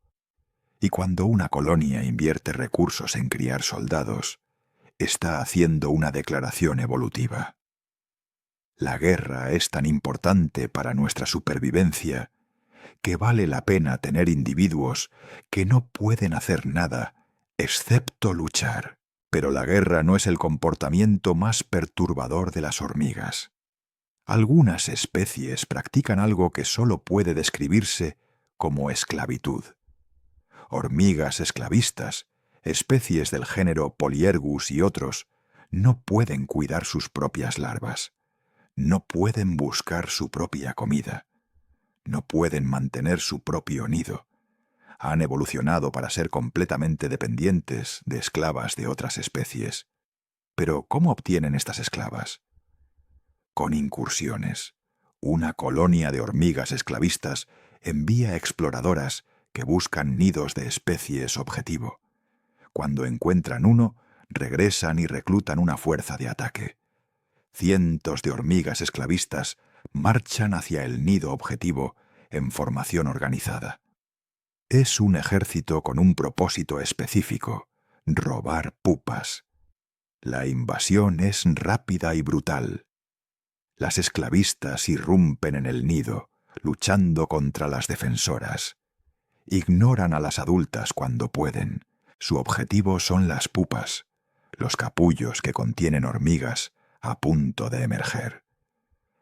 Y cuando una colonia invierte recursos en criar soldados, está haciendo una declaración evolutiva. La guerra es tan importante para nuestra supervivencia que vale la pena tener individuos que no pueden hacer nada excepto luchar. Pero la guerra no es el comportamiento más perturbador de las hormigas. Algunas especies practican algo que solo puede describirse como esclavitud. Hormigas esclavistas, especies del género Polyergus y otros, no pueden cuidar sus propias larvas. No pueden buscar su propia comida. No pueden mantener su propio nido. Han evolucionado para ser completamente dependientes de esclavas de otras especies. Pero ¿cómo obtienen estas esclavas? Con incursiones. Una colonia de hormigas esclavistas envía exploradoras que buscan nidos de especies objetivo. Cuando encuentran uno, regresan y reclutan una fuerza de ataque. Cientos de hormigas esclavistas marchan hacia el nido objetivo en formación organizada. Es un ejército con un propósito específico: robar pupas. La invasión es rápida y brutal. Las esclavistas irrumpen en el nido, luchando contra las defensoras. Ignoran a las adultas cuando pueden. Su objetivo son las pupas, los capullos que contienen hormigas a punto de emerger.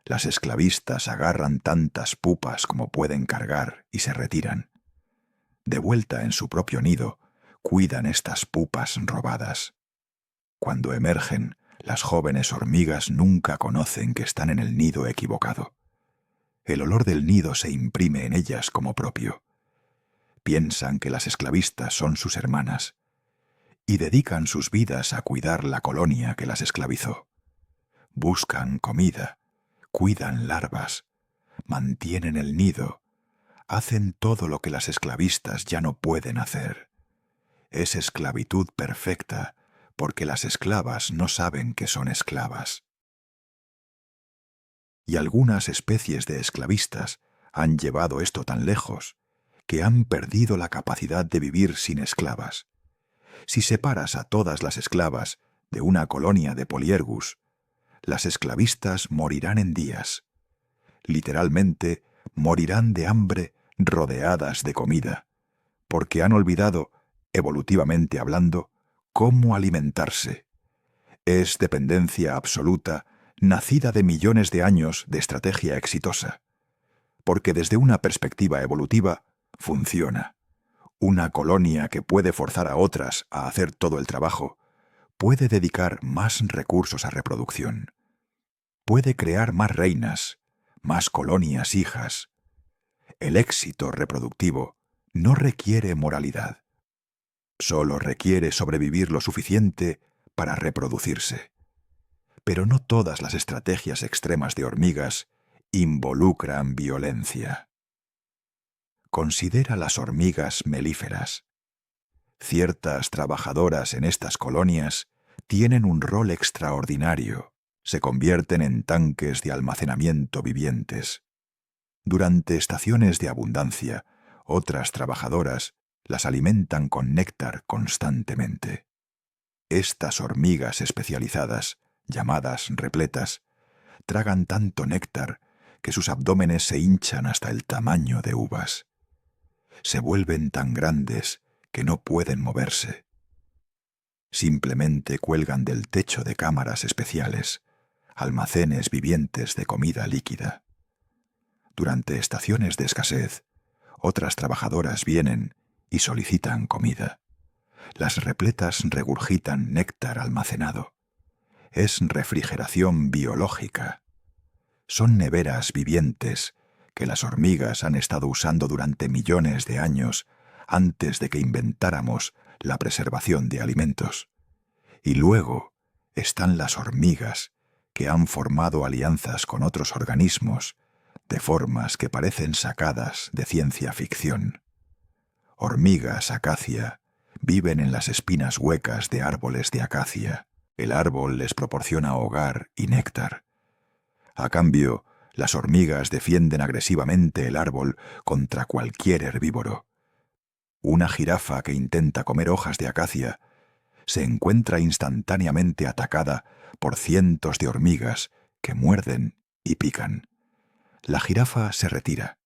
Las esclavistas agarran tantas pupas como pueden cargar y se retiran. De vuelta en su propio nido, cuidan estas pupas robadas. Cuando emergen, las jóvenes hormigas nunca conocen que están en el nido equivocado. El olor del nido se imprime en ellas como propio. Piensan que las esclavistas son sus hermanas y dedican sus vidas a cuidar la colonia que las esclavizó. Buscan comida, cuidan larvas, mantienen el nido, hacen todo lo que las esclavistas ya no pueden hacer. Es esclavitud perfecta, porque las esclavas no saben que son esclavas. Y algunas especies de esclavistas han llevado esto tan lejos que han perdido la capacidad de vivir sin esclavas. Si separas a todas las esclavas de una colonia de Polyergus, las esclavistas morirán en días. Literalmente, morirán de hambre rodeadas de comida, porque han olvidado, evolutivamente hablando, cómo alimentarse. Es dependencia absoluta, nacida de millones de años de estrategia exitosa, porque desde una perspectiva evolutiva funciona. Una colonia que puede forzar a otras a hacer todo el trabajo puede dedicar más recursos a reproducción. Puede crear más reinas, más colonias hijas. El éxito reproductivo no requiere moralidad. Solo requiere sobrevivir lo suficiente para reproducirse. Pero no todas las estrategias extremas de hormigas involucran violencia. Considera las hormigas melíferas. Ciertas trabajadoras en estas colonias tienen un rol extraordinario. Se convierten en tanques de almacenamiento vivientes. Durante estaciones de abundancia, otras trabajadoras las alimentan con néctar constantemente. Estas hormigas especializadas, llamadas repletas, tragan tanto néctar que sus abdómenes se hinchan hasta el tamaño de uvas. Se vuelven tan grandes que no pueden moverse. Simplemente cuelgan del techo de cámaras especiales, almacenes vivientes de comida líquida. Durante estaciones de escasez, otras trabajadoras vienen y solicitan comida. Las repletas regurgitan néctar almacenado. Es refrigeración biológica. Son neveras vivientes que las hormigas han estado usando durante millones de años antes de que inventáramos la preservación de alimentos. Y luego están las hormigas que han formado alianzas con otros organismos de formas que parecen sacadas de ciencia ficción. Hormigas acacia viven en las espinas huecas de árboles de acacia. El árbol les proporciona hogar y néctar. A cambio, las hormigas defienden agresivamente el árbol contra cualquier herbívoro. Una jirafa que intenta comer hojas de acacia se encuentra instantáneamente atacada por cientos de hormigas que muerden y pican. La jirafa se retira.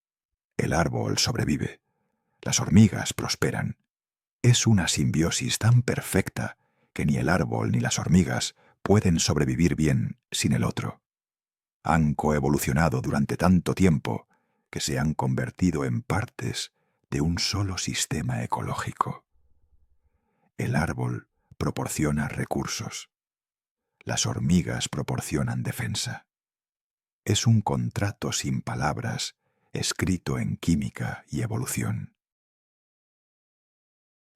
El árbol sobrevive. Las hormigas prosperan. Es una simbiosis tan perfecta que ni el árbol ni las hormigas pueden sobrevivir bien sin el otro. Han coevolucionado durante tanto tiempo que se han convertido en partes de un solo sistema ecológico. El árbol proporciona recursos. Las hormigas proporcionan defensa. Es un contrato sin palabras, escrito en química y evolución.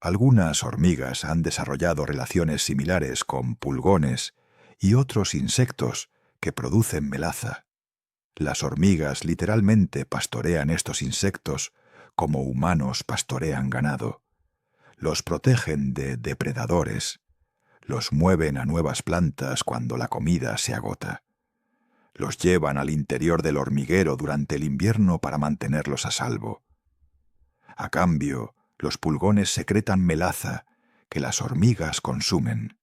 Algunas hormigas han desarrollado relaciones similares con pulgones y otros insectos que producen melaza. Las hormigas literalmente pastorean estos insectos como humanos pastorean ganado. Los protegen de depredadores. Los mueven a nuevas plantas cuando la comida se agota. Los llevan al interior del hormiguero durante el invierno para mantenerlos a salvo. A cambio, los pulgones secretan melaza que las hormigas consumen.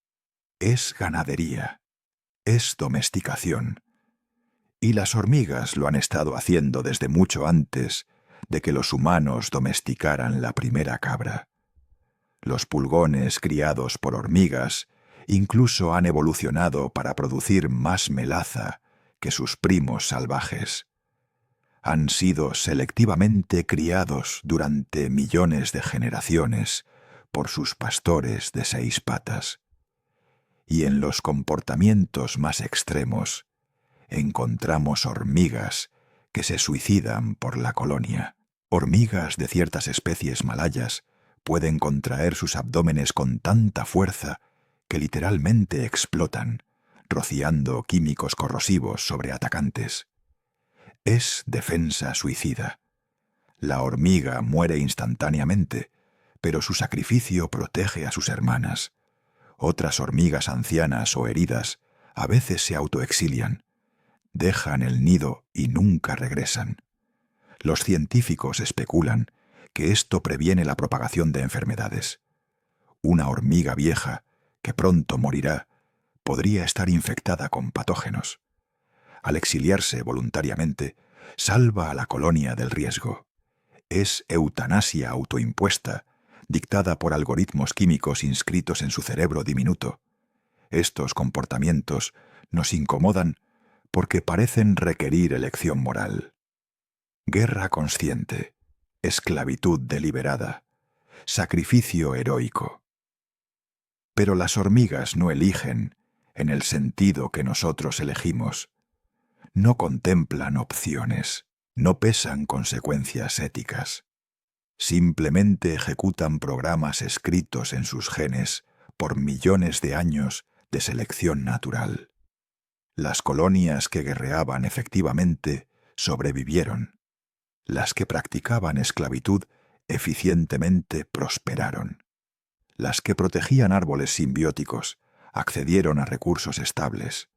Es ganadería. Es domesticación. Y las hormigas lo han estado haciendo desde mucho antes de que los humanos domesticaran la primera cabra. Los pulgones criados por hormigas incluso han evolucionado para producir más melaza que sus primos salvajes. Han sido selectivamente criados durante millones de generaciones por sus pastores de 6 patas. Y en los comportamientos más extremos encontramos hormigas que se suicidan por la colonia. Hormigas de ciertas especies malayas pueden contraer sus abdómenes con tanta fuerza que literalmente explotan, rociando químicos corrosivos sobre atacantes. Es defensa suicida. La hormiga muere instantáneamente, pero su sacrificio protege a sus hermanas. Otras hormigas ancianas o heridas a veces se autoexilian. Dejan el nido y nunca regresan. Los científicos especulan que esto previene la propagación de enfermedades. Una hormiga vieja, que pronto morirá, podría estar infectada con patógenos. Al exiliarse voluntariamente, salva a la colonia del riesgo. Es eutanasia autoimpuesta, dictada por algoritmos químicos inscritos en su cerebro diminuto. Estos comportamientos nos incomodan porque parecen requerir elección moral. Guerra consciente, esclavitud deliberada, sacrificio heroico. Pero las hormigas no eligen en el sentido que nosotros elegimos. No contemplan opciones, no pesan consecuencias éticas. Simplemente ejecutan programas escritos en sus genes por millones de años de selección natural. Las colonias que guerreaban efectivamente sobrevivieron. Las que practicaban esclavitud eficientemente prosperaron. Las que protegían árboles simbióticos accedieron a recursos estables.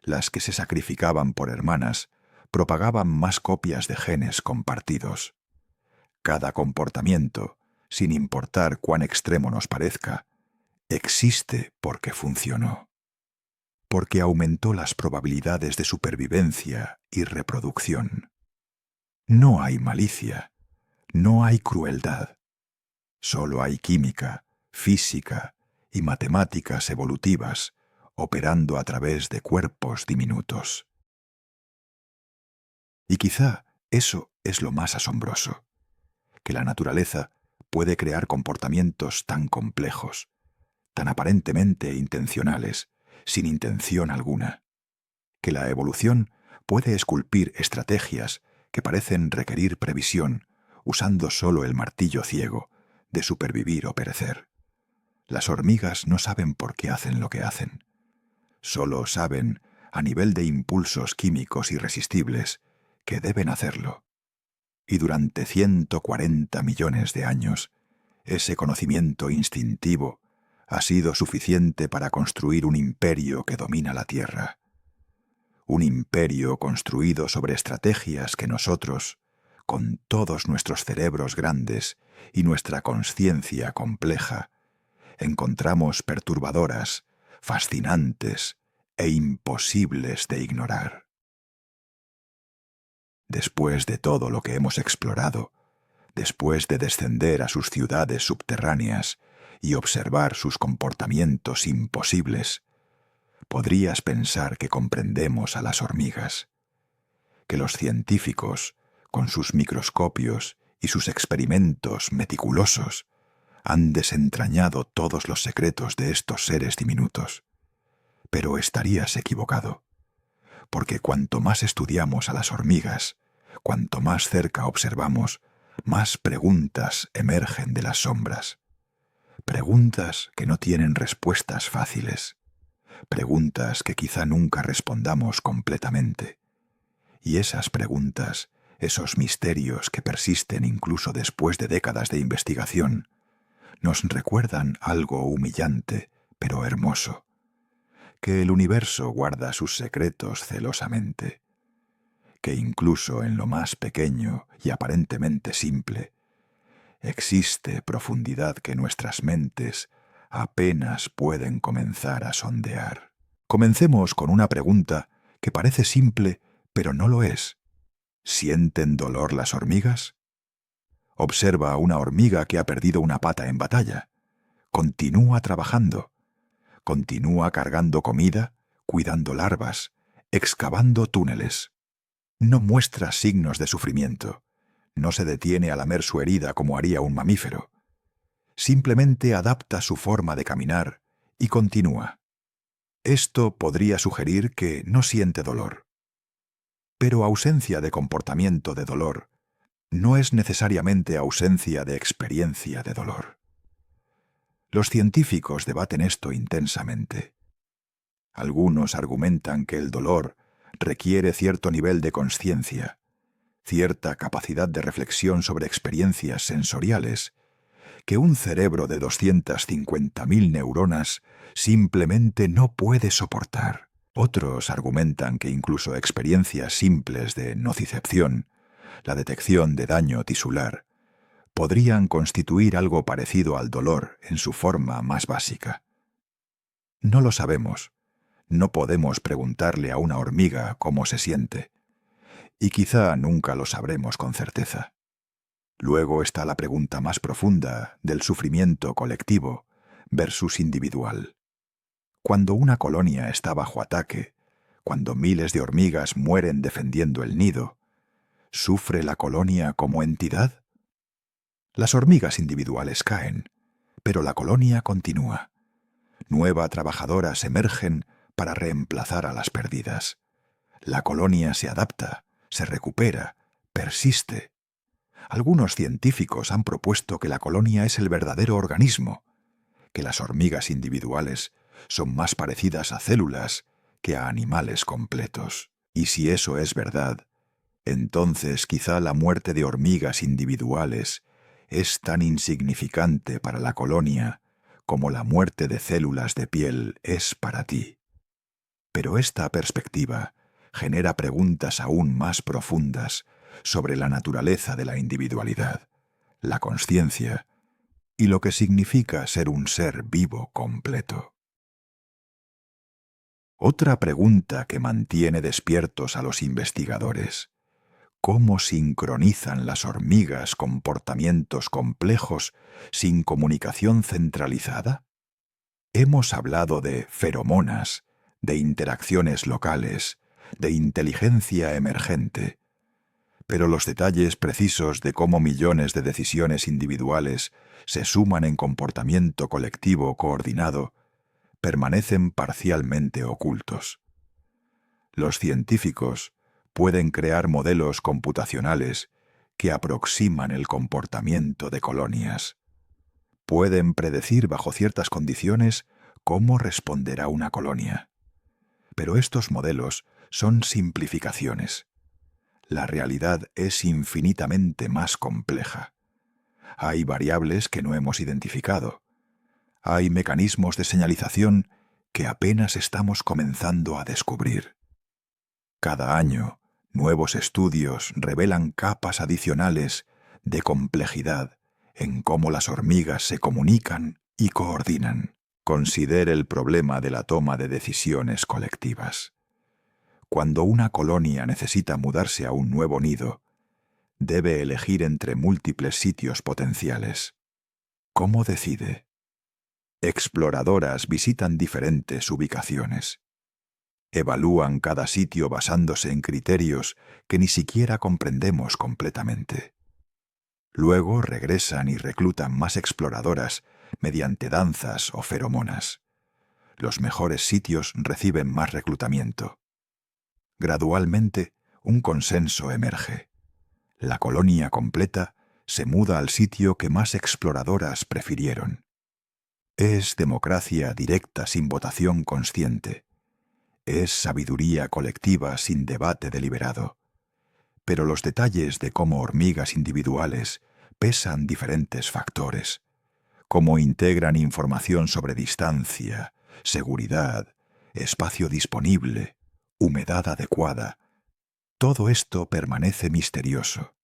Las que se sacrificaban por hermanas propagaban más copias de genes compartidos. Cada comportamiento, sin importar cuán extremo nos parezca, existe porque funcionó. Porque aumentó las probabilidades de supervivencia y reproducción. No hay malicia, no hay crueldad. Solo hay química, física y matemáticas evolutivas operando a través de cuerpos diminutos. Y quizá eso es lo más asombroso, que la naturaleza puede crear comportamientos tan complejos, tan aparentemente intencionales, sin intención alguna, que la evolución puede esculpir estrategias que parecen requerir previsión, usando solo el martillo ciego de supervivir o perecer. Las hormigas no saben por qué hacen lo que hacen. Solo saben, a nivel de impulsos químicos irresistibles, que deben hacerlo. Y durante 140 millones de años, ese conocimiento instintivo ha sido suficiente para construir un imperio que domina la Tierra. Un imperio construido sobre estrategias que nosotros, con todos nuestros cerebros grandes y nuestra consciencia compleja, encontramos perturbadoras, fascinantes e imposibles de ignorar. Después de todo lo que hemos explorado, después de descender a sus ciudades subterráneas y observar sus comportamientos imposibles, podrías pensar que comprendemos a las hormigas, que los científicos, con sus microscopios y sus experimentos meticulosos, han desentrañado todos los secretos de estos seres diminutos. Pero estarías equivocado, porque cuanto más estudiamos a las hormigas, cuanto más cerca observamos, más preguntas emergen de las sombras. Preguntas que no tienen respuestas fáciles. Preguntas que quizá nunca respondamos completamente. Y esas preguntas, esos misterios que persisten incluso después de décadas de investigación, nos recuerdan algo humillante, pero hermoso, que el universo guarda sus secretos celosamente, que incluso en lo más pequeño y aparentemente simple, existe profundidad que nuestras mentes apenas pueden comenzar a sondear. Comencemos con una pregunta que parece simple, pero no lo es. ¿Sienten dolor las hormigas? Observa a una hormiga que ha perdido una pata en batalla. Continúa trabajando. Continúa cargando comida, cuidando larvas, excavando túneles. No muestra signos de sufrimiento. No se detiene a lamer su herida como haría un mamífero. Simplemente adapta su forma de caminar y continúa. Esto podría sugerir que no siente dolor. Pero ausencia de comportamiento de dolor no es necesariamente ausencia de experiencia de dolor. Los científicos debaten esto intensamente. Algunos argumentan que el dolor requiere cierto nivel de consciencia, cierta capacidad de reflexión sobre experiencias sensoriales, que un cerebro de 250.000 neuronas simplemente no puede soportar. Otros argumentan que incluso experiencias simples de nocicepción, la detección de daño tisular, podrían constituir algo parecido al dolor en su forma más básica. No lo sabemos. No podemos preguntarle a una hormiga cómo se siente, y quizá nunca lo sabremos con certeza. Luego está la pregunta más profunda del sufrimiento colectivo versus individual. Cuando una colonia está bajo ataque, cuando miles de hormigas mueren defendiendo el nido, ¿sufre la colonia como entidad? Las hormigas individuales caen, pero la colonia continúa. Nuevas trabajadoras emergen para reemplazar a las perdidas. La colonia se adapta, se recupera, persiste. Algunos científicos han propuesto que la colonia es el verdadero organismo, que las hormigas individuales son más parecidas a células que a animales completos. Y si eso es verdad, entonces quizá la muerte de hormigas individuales es tan insignificante para la colonia como la muerte de células de piel es para ti. Pero esta perspectiva genera preguntas aún más profundas sobre la naturaleza de la individualidad, la consciencia y lo que significa ser un ser vivo completo. Otra pregunta que mantiene despiertos a los investigadores: ¿cómo sincronizan las hormigas comportamientos complejos sin comunicación centralizada? Hemos hablado de feromonas, de interacciones locales, de inteligencia emergente, Pero los detalles precisos de cómo millones de decisiones individuales se suman en comportamiento colectivo coordinado permanecen parcialmente ocultos. Los científicos pueden crear modelos computacionales que aproximan el comportamiento de colonias. Pueden predecir bajo ciertas condiciones cómo responderá una colonia. Pero estos modelos son simplificaciones. La realidad es infinitamente más compleja. Hay variables que no hemos identificado. Hay mecanismos de señalización que apenas estamos comenzando a descubrir. Cada año, nuevos estudios revelan capas adicionales de complejidad en cómo las hormigas se comunican y coordinan. Considere el problema de la toma de decisiones colectivas. Cuando una colonia necesita mudarse a un nuevo nido, debe elegir entre múltiples sitios potenciales. ¿Cómo decide? Exploradoras visitan diferentes ubicaciones. Evalúan cada sitio basándose en criterios que ni siquiera comprendemos completamente. Luego regresan y reclutan más exploradoras mediante danzas o feromonas. Los mejores sitios reciben más reclutamiento. Gradualmente, un consenso emerge. La colonia completa se muda al sitio que más exploradoras prefirieron. Es democracia directa sin votación consciente. Es sabiduría colectiva sin debate deliberado. Pero los detalles de cómo hormigas individuales pesan diferentes factores, cómo integran información sobre distancia, seguridad, espacio disponible, humedad adecuada, todo esto permanece misterioso.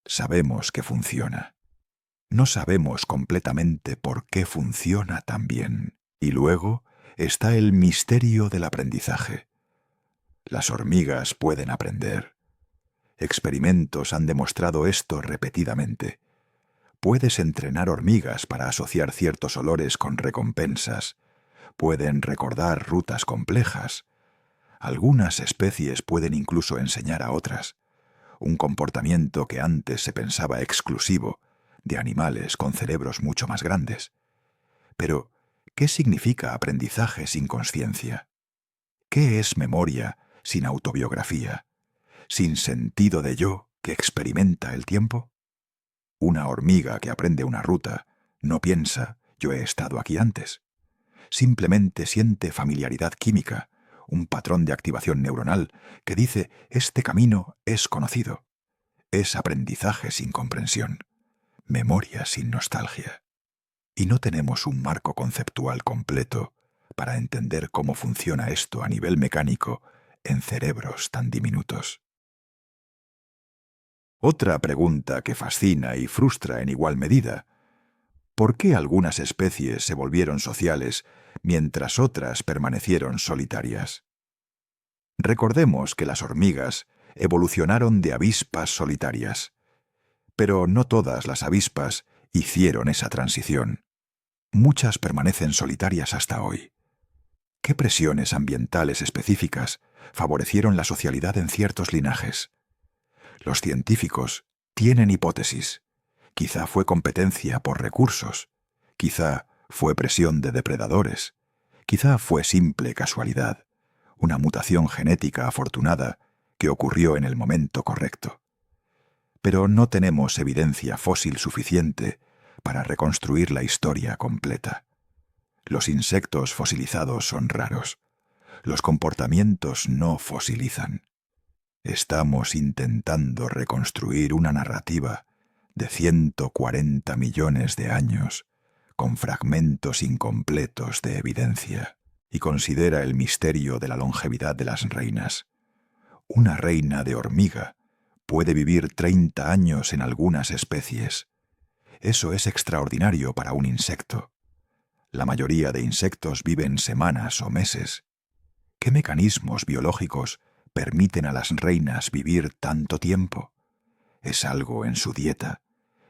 Sabemos que funciona. No sabemos completamente por qué funciona tan bien. Y luego está el misterio del aprendizaje. Las hormigas pueden aprender. Experimentos han demostrado esto repetidamente. Puedes entrenar hormigas para asociar ciertos olores con recompensas. Pueden recordar rutas complejas. Algunas especies pueden incluso enseñar a otras. Un comportamiento que antes se pensaba exclusivo de animales con cerebros mucho más grandes. Pero, ¿qué significa aprendizaje sin conciencia? ¿Qué es memoria sin autobiografía, sin sentido de yo que experimenta el tiempo? Una hormiga que aprende una ruta no piensa, yo he estado aquí antes. Simplemente siente familiaridad química, un patrón de activación neuronal que dice, este camino es conocido. Es aprendizaje sin comprensión, memoria sin nostalgia. Y no tenemos un marco conceptual completo para entender cómo funciona esto a nivel mecánico en cerebros tan diminutos. Otra pregunta que fascina y frustra en igual medida: ¿por qué algunas especies se volvieron sociales mientras otras permanecieron solitarias? Recordemos que las hormigas evolucionaron de avispas solitarias, pero no todas las avispas hicieron esa transición. Muchas permanecen solitarias hasta hoy. ¿Qué presiones ambientales específicas favorecieron la socialidad en ciertos linajes? Los científicos tienen hipótesis. Quizá fue competencia por recursos, quizá fue presión de depredadores, quizá fue simple casualidad, una mutación genética afortunada que ocurrió en el momento correcto. Pero no tenemos evidencia fósil suficiente para reconstruir la historia completa. Los insectos fosilizados son raros. Los comportamientos no fosilizan. Estamos intentando reconstruir una narrativa de 140 millones de años, con fragmentos incompletos de evidencia, y considera el misterio de la longevidad de las reinas. Una reina de hormiga puede vivir 30 años en algunas especies. Eso es extraordinario para un insecto. La mayoría de insectos viven semanas o meses. ¿Qué mecanismos biológicos permiten a las reinas vivir tanto tiempo? ¿Es algo en su dieta?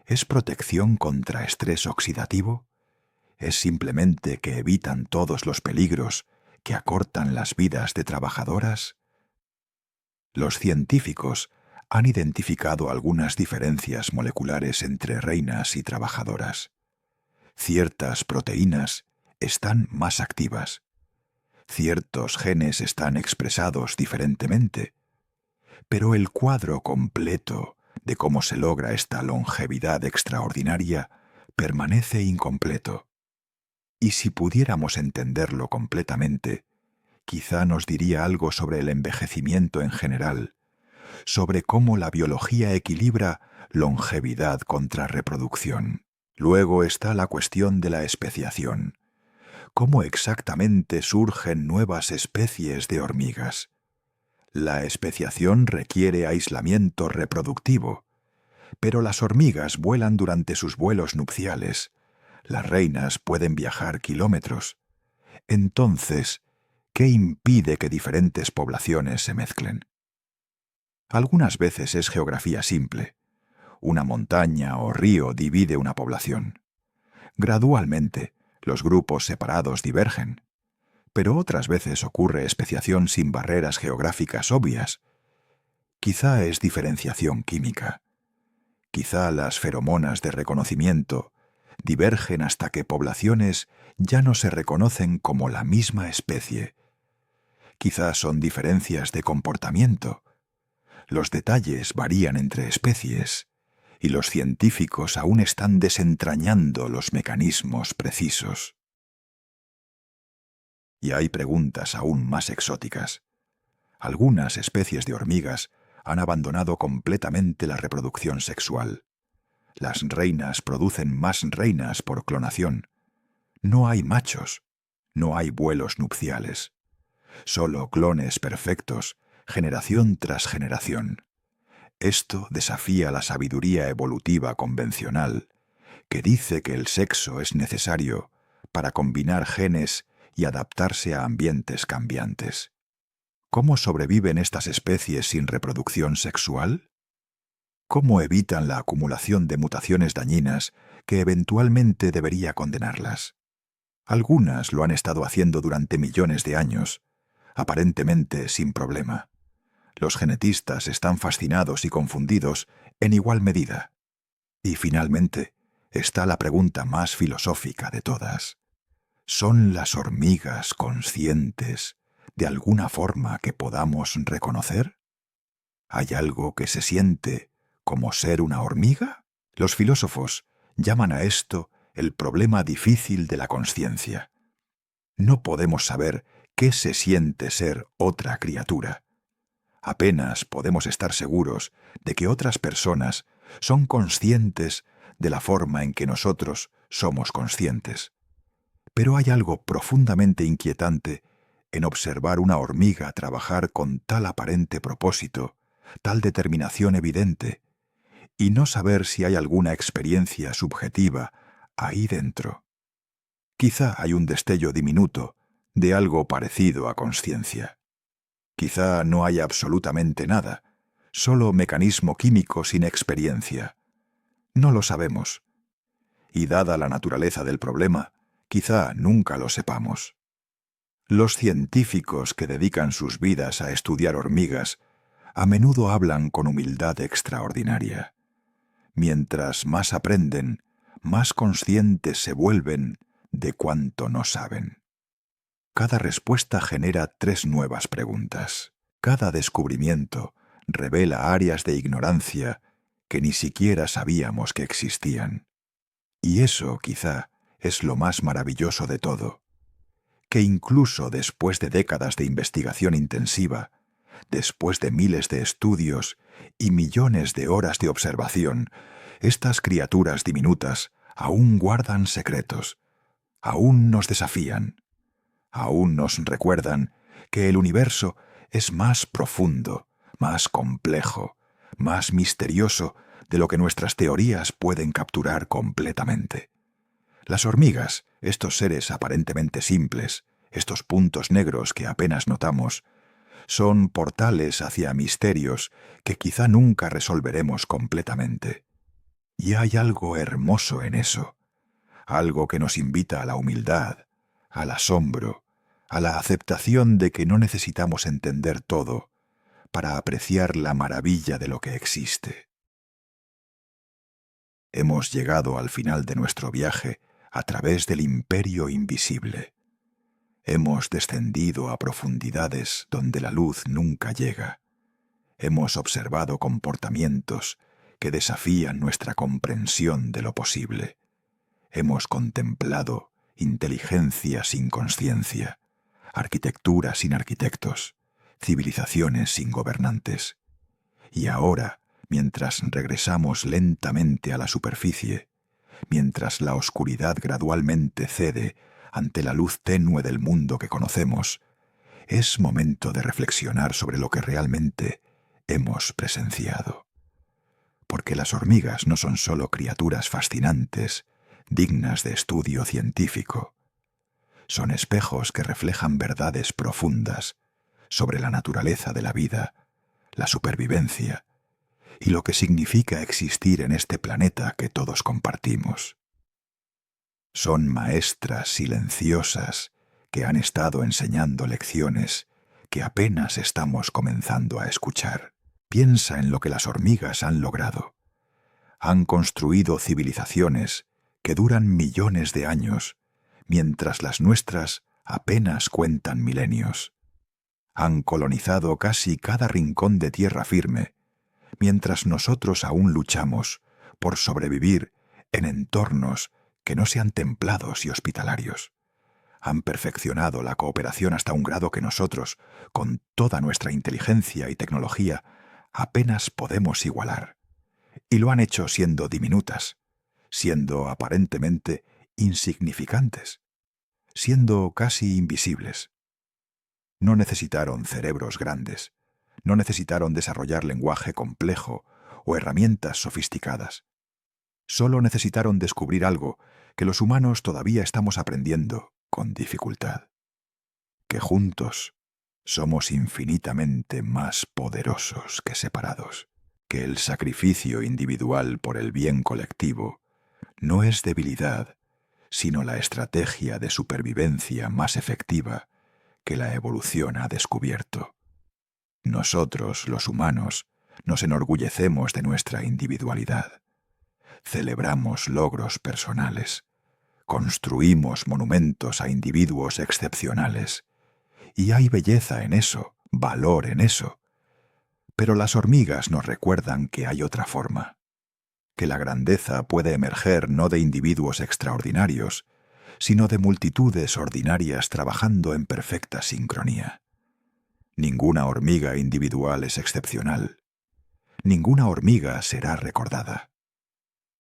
¿Es protección contra estrés oxidativo? ¿Es simplemente que evitan todos los peligros que acortan las vidas de trabajadoras? Los científicos han identificado algunas diferencias moleculares entre reinas y trabajadoras. Ciertas proteínas están más activas. Ciertos genes están expresados diferentemente. Pero el cuadro completo de cómo se logra esta longevidad extraordinaria permanece incompleto. Y si pudiéramos entenderlo completamente, quizá nos diría algo sobre el envejecimiento en general, sobre cómo la biología equilibra longevidad contra reproducción. Luego está la cuestión de la especiación. ¿Cómo exactamente surgen nuevas especies de hormigas? La especiación requiere aislamiento reproductivo, pero las hormigas vuelan durante sus vuelos nupciales. Las reinas pueden viajar kilómetros. Entonces, ¿qué impide que diferentes poblaciones se mezclen? Algunas veces es geografía simple. Una montaña o río divide una población. Gradualmente, los grupos separados divergen. Pero otras veces ocurre especiación sin barreras geográficas obvias. Quizá es diferenciación química. Quizá las feromonas de reconocimiento divergen hasta que poblaciones ya no se reconocen como la misma especie. Quizá son diferencias de comportamiento. Los detalles varían entre especies, y los científicos aún están desentrañando los mecanismos precisos. Y hay preguntas aún más exóticas. Algunas especies de hormigas han abandonado completamente la reproducción sexual. Las reinas producen más reinas por clonación. No hay machos, no hay vuelos nupciales. Solo clones perfectos, generación tras generación. Esto desafía la sabiduría evolutiva convencional, que dice que el sexo es necesario para combinar genes y adaptarse a ambientes cambiantes. ¿Cómo sobreviven estas especies sin reproducción sexual? ¿Cómo evitan la acumulación de mutaciones dañinas que eventualmente debería condenarlas? Algunas lo han estado haciendo durante millones de años, aparentemente sin problema. Los genetistas están fascinados y confundidos en igual medida. Y finalmente está la pregunta más filosófica de todas. ¿Son las hormigas conscientes de alguna forma que podamos reconocer? ¿Hay algo que se siente como ser una hormiga? Los filósofos llaman a esto el problema difícil de la consciencia. No podemos saber qué se siente ser otra criatura. Apenas podemos estar seguros de que otras personas son conscientes de la forma en que nosotros somos conscientes. Pero hay algo profundamente inquietante en observar una hormiga trabajar con tal aparente propósito, tal determinación evidente, y no saber si hay alguna experiencia subjetiva ahí dentro. Quizá hay un destello diminuto de algo parecido a consciencia. Quizá no haya absolutamente nada, solo mecanismo químico sin experiencia. No lo sabemos. Y dada la naturaleza del problema, quizá nunca lo sepamos. Los científicos que dedican sus vidas a estudiar hormigas a menudo hablan con humildad extraordinaria. Mientras más aprenden, más conscientes se vuelven de cuánto no saben. Cada respuesta genera 3 nuevas preguntas. Cada descubrimiento revela áreas de ignorancia que ni siquiera sabíamos que existían. Y eso, quizá, es lo más maravilloso de todo, que incluso después de décadas de investigación intensiva, después de miles de estudios y millones de horas de observación, estas criaturas diminutas aún guardan secretos, aún nos desafían, aún nos recuerdan que el universo es más profundo, más complejo, más misterioso de lo que nuestras teorías pueden capturar completamente. Las hormigas, estos seres aparentemente simples, estos puntos negros que apenas notamos, son portales hacia misterios que quizá nunca resolveremos completamente. Y hay algo hermoso en eso, algo que nos invita a la humildad, al asombro, a la aceptación de que no necesitamos entender todo para apreciar la maravilla de lo que existe. Hemos llegado al final de nuestro viaje a través del imperio invisible. Hemos descendido a profundidades donde la luz nunca llega. Hemos observado comportamientos que desafían nuestra comprensión de lo posible. Hemos contemplado inteligencia sin conciencia, arquitectura sin arquitectos, civilizaciones sin gobernantes. Y ahora, mientras regresamos lentamente a la superficie, mientras la oscuridad gradualmente cede ante la luz tenue del mundo que conocemos, es momento de reflexionar sobre lo que realmente hemos presenciado. Porque las hormigas no son solo criaturas fascinantes, dignas de estudio científico. Son espejos que reflejan verdades profundas sobre la naturaleza de la vida, la supervivencia y lo que significa existir en este planeta que todos compartimos. Son maestras silenciosas que han estado enseñando lecciones que apenas estamos comenzando a escuchar. Piensa en lo que las hormigas han logrado. Han construido civilizaciones que duran millones de años, mientras las nuestras apenas cuentan milenios. Han colonizado casi cada rincón de tierra firme, mientras nosotros aún luchamos por sobrevivir en entornos que no sean templados y hospitalarios. Han perfeccionado la cooperación hasta un grado que nosotros, con toda nuestra inteligencia y tecnología, apenas podemos igualar. Y lo han hecho siendo diminutas, siendo aparentemente insignificantes, siendo casi invisibles. No necesitaron cerebros grandes, no necesitaron desarrollar lenguaje complejo o herramientas sofisticadas. Solo necesitaron descubrir algo que los humanos todavía estamos aprendiendo con dificultad: que juntos somos infinitamente más poderosos que separados, que el sacrificio individual por el bien colectivo no es debilidad, sino la estrategia de supervivencia más efectiva que la evolución ha descubierto. Nosotros, los humanos, nos enorgullecemos de nuestra individualidad. Celebramos logros personales. Construimos monumentos a individuos excepcionales. Y hay belleza en eso, valor en eso. Pero las hormigas nos recuerdan que hay otra forma, que la grandeza puede emerger no de individuos extraordinarios, sino de multitudes ordinarias trabajando en perfecta sincronía. Ninguna hormiga individual es excepcional. Ninguna hormiga será recordada.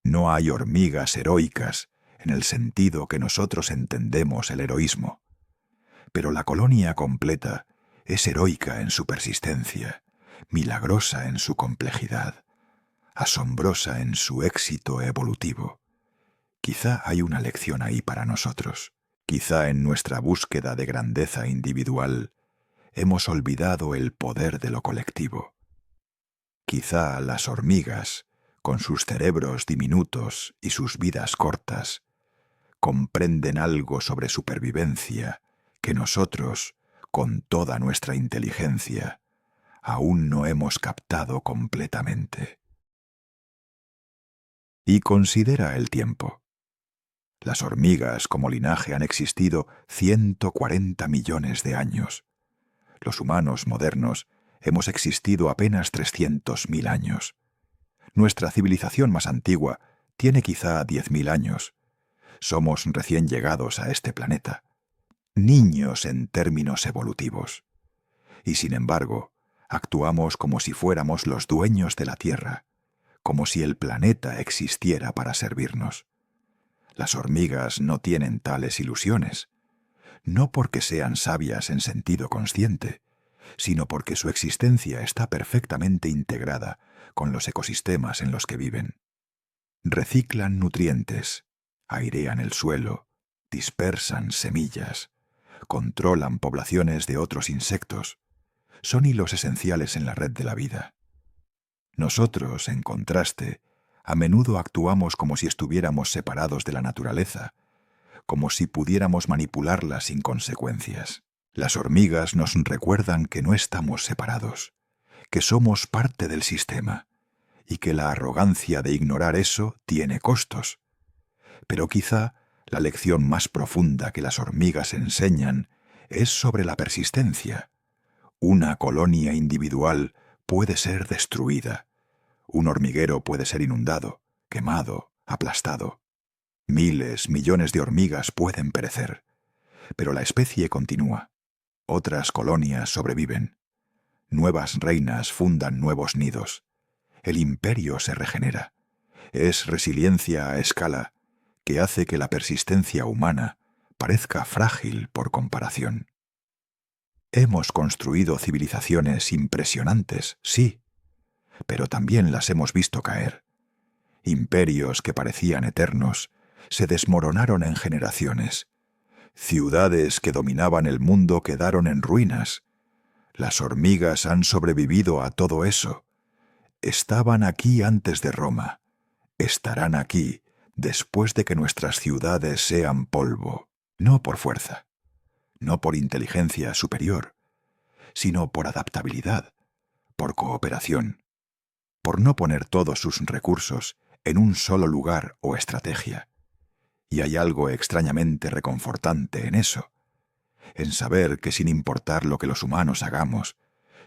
No hay hormigas heroicas en el sentido que nosotros entendemos el heroísmo. Pero la colonia completa es heroica en su persistencia, milagrosa en su complejidad, asombrosa en su éxito evolutivo. Quizá hay una lección ahí para nosotros. Quizá en nuestra búsqueda de grandeza individual hemos olvidado el poder de lo colectivo. Quizá las hormigas, con sus cerebros diminutos y sus vidas cortas, comprenden algo sobre supervivencia que nosotros, con toda nuestra inteligencia, aún no hemos captado completamente. Y considera el tiempo. Las hormigas como linaje han existido 140 millones de años. Los humanos modernos hemos existido apenas 300.000 años. Nuestra civilización más antigua tiene quizá 10.000 años. Somos recién llegados a este planeta, niños en términos evolutivos. Y sin embargo, actuamos como si fuéramos los dueños de la Tierra, como si el planeta existiera para servirnos. Las hormigas no tienen tales ilusiones, no porque sean sabias en sentido consciente, sino porque su existencia está perfectamente integrada con los ecosistemas en los que viven. Reciclan nutrientes, airean el suelo, dispersan semillas, controlan poblaciones de otros insectos. Son hilos esenciales en la red de la vida. Nosotros, en contraste, a menudo actuamos como si estuviéramos separados de la naturaleza, como si pudiéramos manipularla sin consecuencias. Las hormigas nos recuerdan que no estamos separados, que somos parte del sistema y que la arrogancia de ignorar eso tiene costos. Pero quizá la lección más profunda que las hormigas enseñan es sobre la persistencia. Una colonia individual puede ser destruida. Un hormiguero puede ser inundado, quemado, aplastado. Miles, millones de hormigas pueden perecer. Pero la especie continúa. Otras colonias sobreviven. Nuevas reinas fundan nuevos nidos. El imperio se regenera. Es resiliencia a escala que hace que la persistencia humana parezca frágil por comparación. Hemos construido civilizaciones impresionantes, sí, pero también las hemos visto caer. Imperios que parecían eternos se desmoronaron en generaciones. Ciudades que dominaban el mundo quedaron en ruinas. Las hormigas han sobrevivido a todo eso. Estaban aquí antes de Roma. Estarán aquí después de que nuestras ciudades sean polvo, no por fuerza, no por inteligencia superior, sino por adaptabilidad, por cooperación, por no poner todos sus recursos en un solo lugar o estrategia. Y hay algo extrañamente reconfortante en eso, en saber que sin importar lo que los humanos hagamos,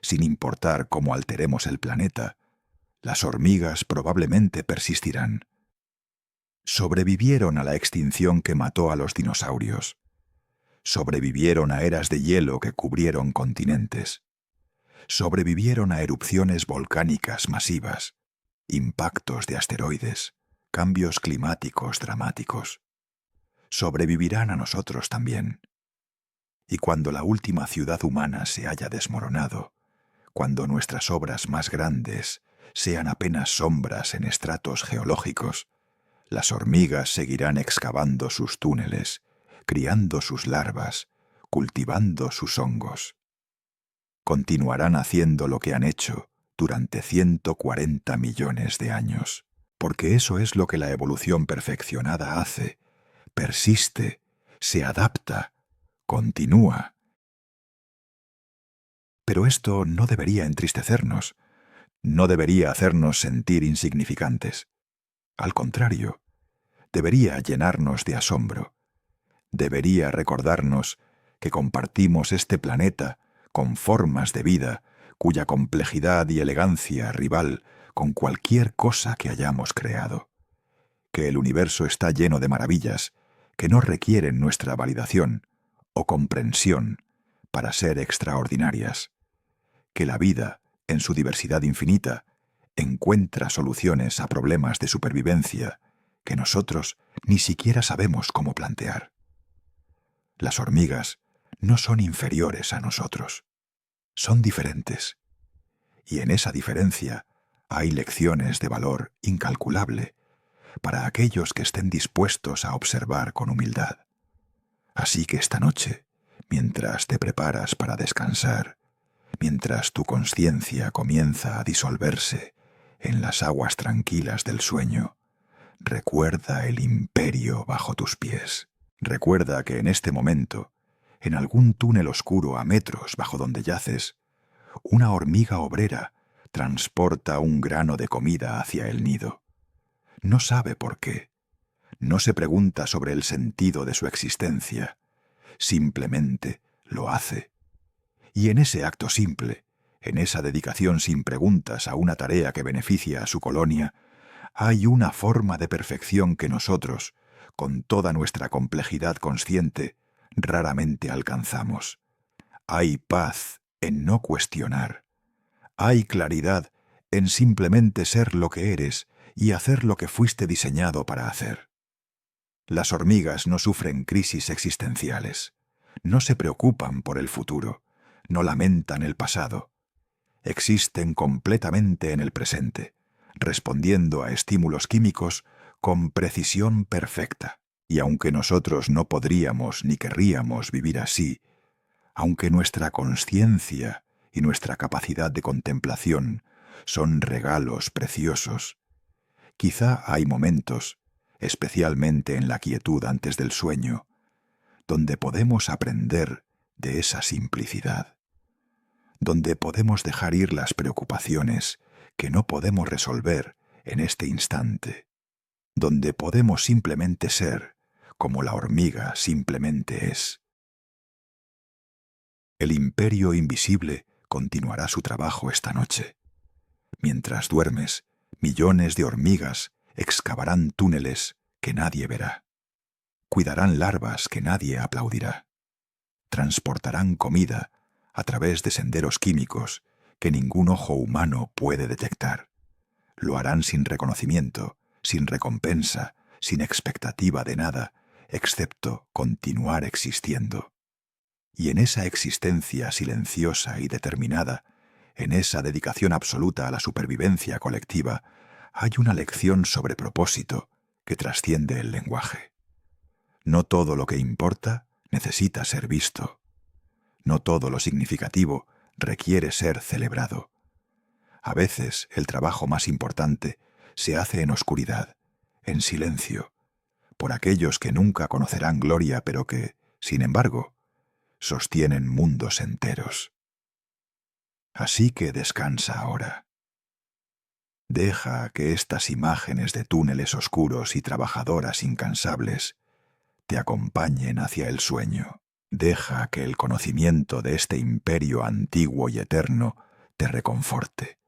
sin importar cómo alteremos el planeta, las hormigas probablemente persistirán. Sobrevivieron a la extinción que mató a los dinosaurios. Sobrevivieron a eras de hielo que cubrieron continentes. Sobrevivieron a erupciones volcánicas masivas, impactos de asteroides, cambios climáticos dramáticos. Sobrevivirán a nosotros también. Y cuando la última ciudad humana se haya desmoronado, cuando nuestras obras más grandes sean apenas sombras en estratos geológicos, las hormigas seguirán excavando sus túneles, criando sus larvas, cultivando sus hongos. Continuarán haciendo lo que han hecho durante 140 millones de años, porque eso es lo que la evolución perfeccionada hace. Persiste, se adapta, continúa. Pero esto no debería entristecernos, no debería hacernos sentir insignificantes. Al contrario, debería llenarnos de asombro. Debería recordarnos que compartimos este planeta con formas de vida cuya complejidad y elegancia rival con cualquier cosa que hayamos creado. Que el universo está lleno de maravillas que no requieren nuestra validación o comprensión para ser extraordinarias. Que la vida, en su diversidad infinita, encuentra soluciones a problemas de supervivencia que nosotros ni siquiera sabemos cómo plantear. Las hormigas no son inferiores a nosotros, son diferentes. Y en esa diferencia hay lecciones de valor incalculable para aquellos que estén dispuestos a observar con humildad. Así que esta noche, mientras te preparas para descansar, mientras tu conciencia comienza a disolverse en las aguas tranquilas del sueño, recuerda el imperio bajo tus pies. Recuerda que en este momento, en algún túnel oscuro a metros bajo donde yaces, una hormiga obrera transporta un grano de comida hacia el nido. No sabe por qué. No se pregunta sobre el sentido de su existencia. Simplemente lo hace. Y en ese acto simple, en esa dedicación sin preguntas a una tarea que beneficia a su colonia, hay una forma de perfección que nosotros, con toda nuestra complejidad consciente, raramente alcanzamos. Hay paz en no cuestionar. Hay claridad en simplemente ser lo que eres y hacer lo que fuiste diseñado para hacer. Las hormigas no sufren crisis existenciales, no se preocupan por el futuro, no lamentan el pasado. Existen completamente en el presente, respondiendo a estímulos químicos con precisión perfecta. Y aunque nosotros no podríamos ni querríamos vivir así, aunque nuestra consciencia y nuestra capacidad de contemplación son regalos preciosos, quizá hay momentos, especialmente en la quietud antes del sueño, donde podemos aprender de esa simplicidad, donde podemos dejar ir las preocupaciones que no podemos resolver en este instante, donde podemos simplemente ser como la hormiga simplemente es. El imperio invisible continuará su trabajo esta noche. Mientras duermes, millones de hormigas excavarán túneles que nadie verá. Cuidarán larvas que nadie aplaudirá. Transportarán comida a través de senderos químicos que ningún ojo humano puede detectar. Lo harán sin reconocimiento, sin recompensa, sin expectativa de nada, excepto continuar existiendo. Y en esa existencia silenciosa y determinada, en esa dedicación absoluta a la supervivencia colectiva, hay una lección sobre propósito que trasciende el lenguaje. No todo lo que importa necesita ser visto. No todo lo significativo requiere ser celebrado. A veces el trabajo más importante se hace en oscuridad, en silencio, por aquellos que nunca conocerán gloria, pero que, sin embargo, sostienen mundos enteros. Así que descansa ahora. Deja que estas imágenes de túneles oscuros y trabajadoras incansables te acompañen hacia el sueño. Deja que el conocimiento de este imperio antiguo y eterno te reconforte.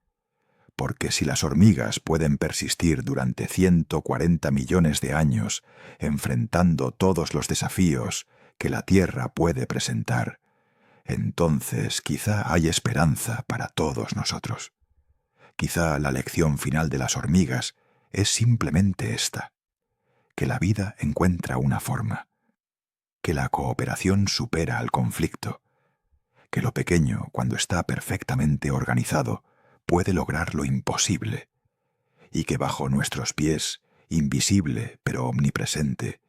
Porque si las hormigas pueden persistir durante 140 millones de años enfrentando todos los desafíos que la Tierra puede presentar, entonces quizá hay esperanza para todos nosotros. Quizá la lección final de las hormigas es simplemente esta: que la vida encuentra una forma, que la cooperación supera al conflicto, que lo pequeño, cuando está perfectamente organizado, puede lograr lo imposible, y que bajo nuestros pies, invisible pero omnipresente,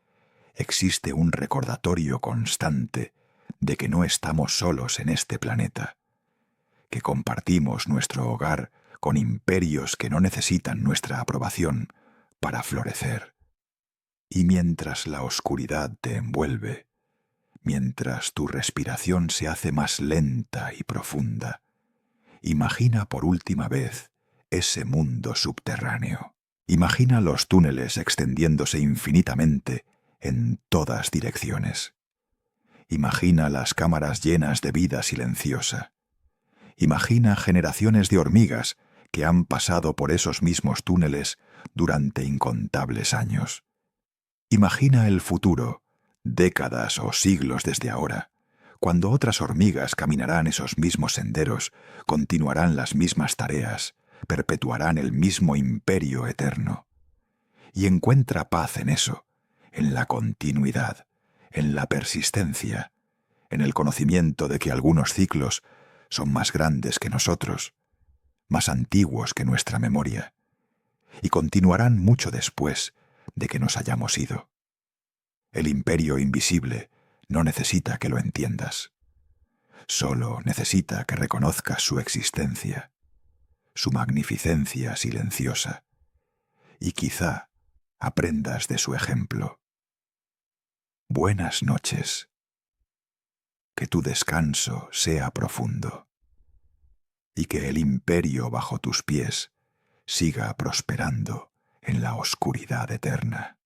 existe un recordatorio constante de que no estamos solos en este planeta, que compartimos nuestro hogar con imperios que no necesitan nuestra aprobación para florecer. Y mientras la oscuridad te envuelve, mientras tu respiración se hace más lenta y profunda, imagina por última vez ese mundo subterráneo. Imagina los túneles extendiéndose infinitamente en todas direcciones. Imagina las cámaras llenas de vida silenciosa. Imagina generaciones de hormigas que han pasado por esos mismos túneles durante incontables años. Imagina el futuro, décadas o siglos desde ahora, cuando otras hormigas caminarán esos mismos senderos, continuarán las mismas tareas, perpetuarán el mismo imperio eterno. Y encuentra paz en eso, en la continuidad, en la persistencia, en el conocimiento de que algunos ciclos son más grandes que nosotros, más antiguos que nuestra memoria, y continuarán mucho después de que nos hayamos ido. El imperio invisible no necesita que lo entiendas. Solo necesita que reconozcas su existencia, su magnificencia silenciosa, y quizá aprendas de su ejemplo. Buenas noches. Que tu descanso sea profundo, y que el imperio bajo tus pies siga prosperando en la oscuridad eterna.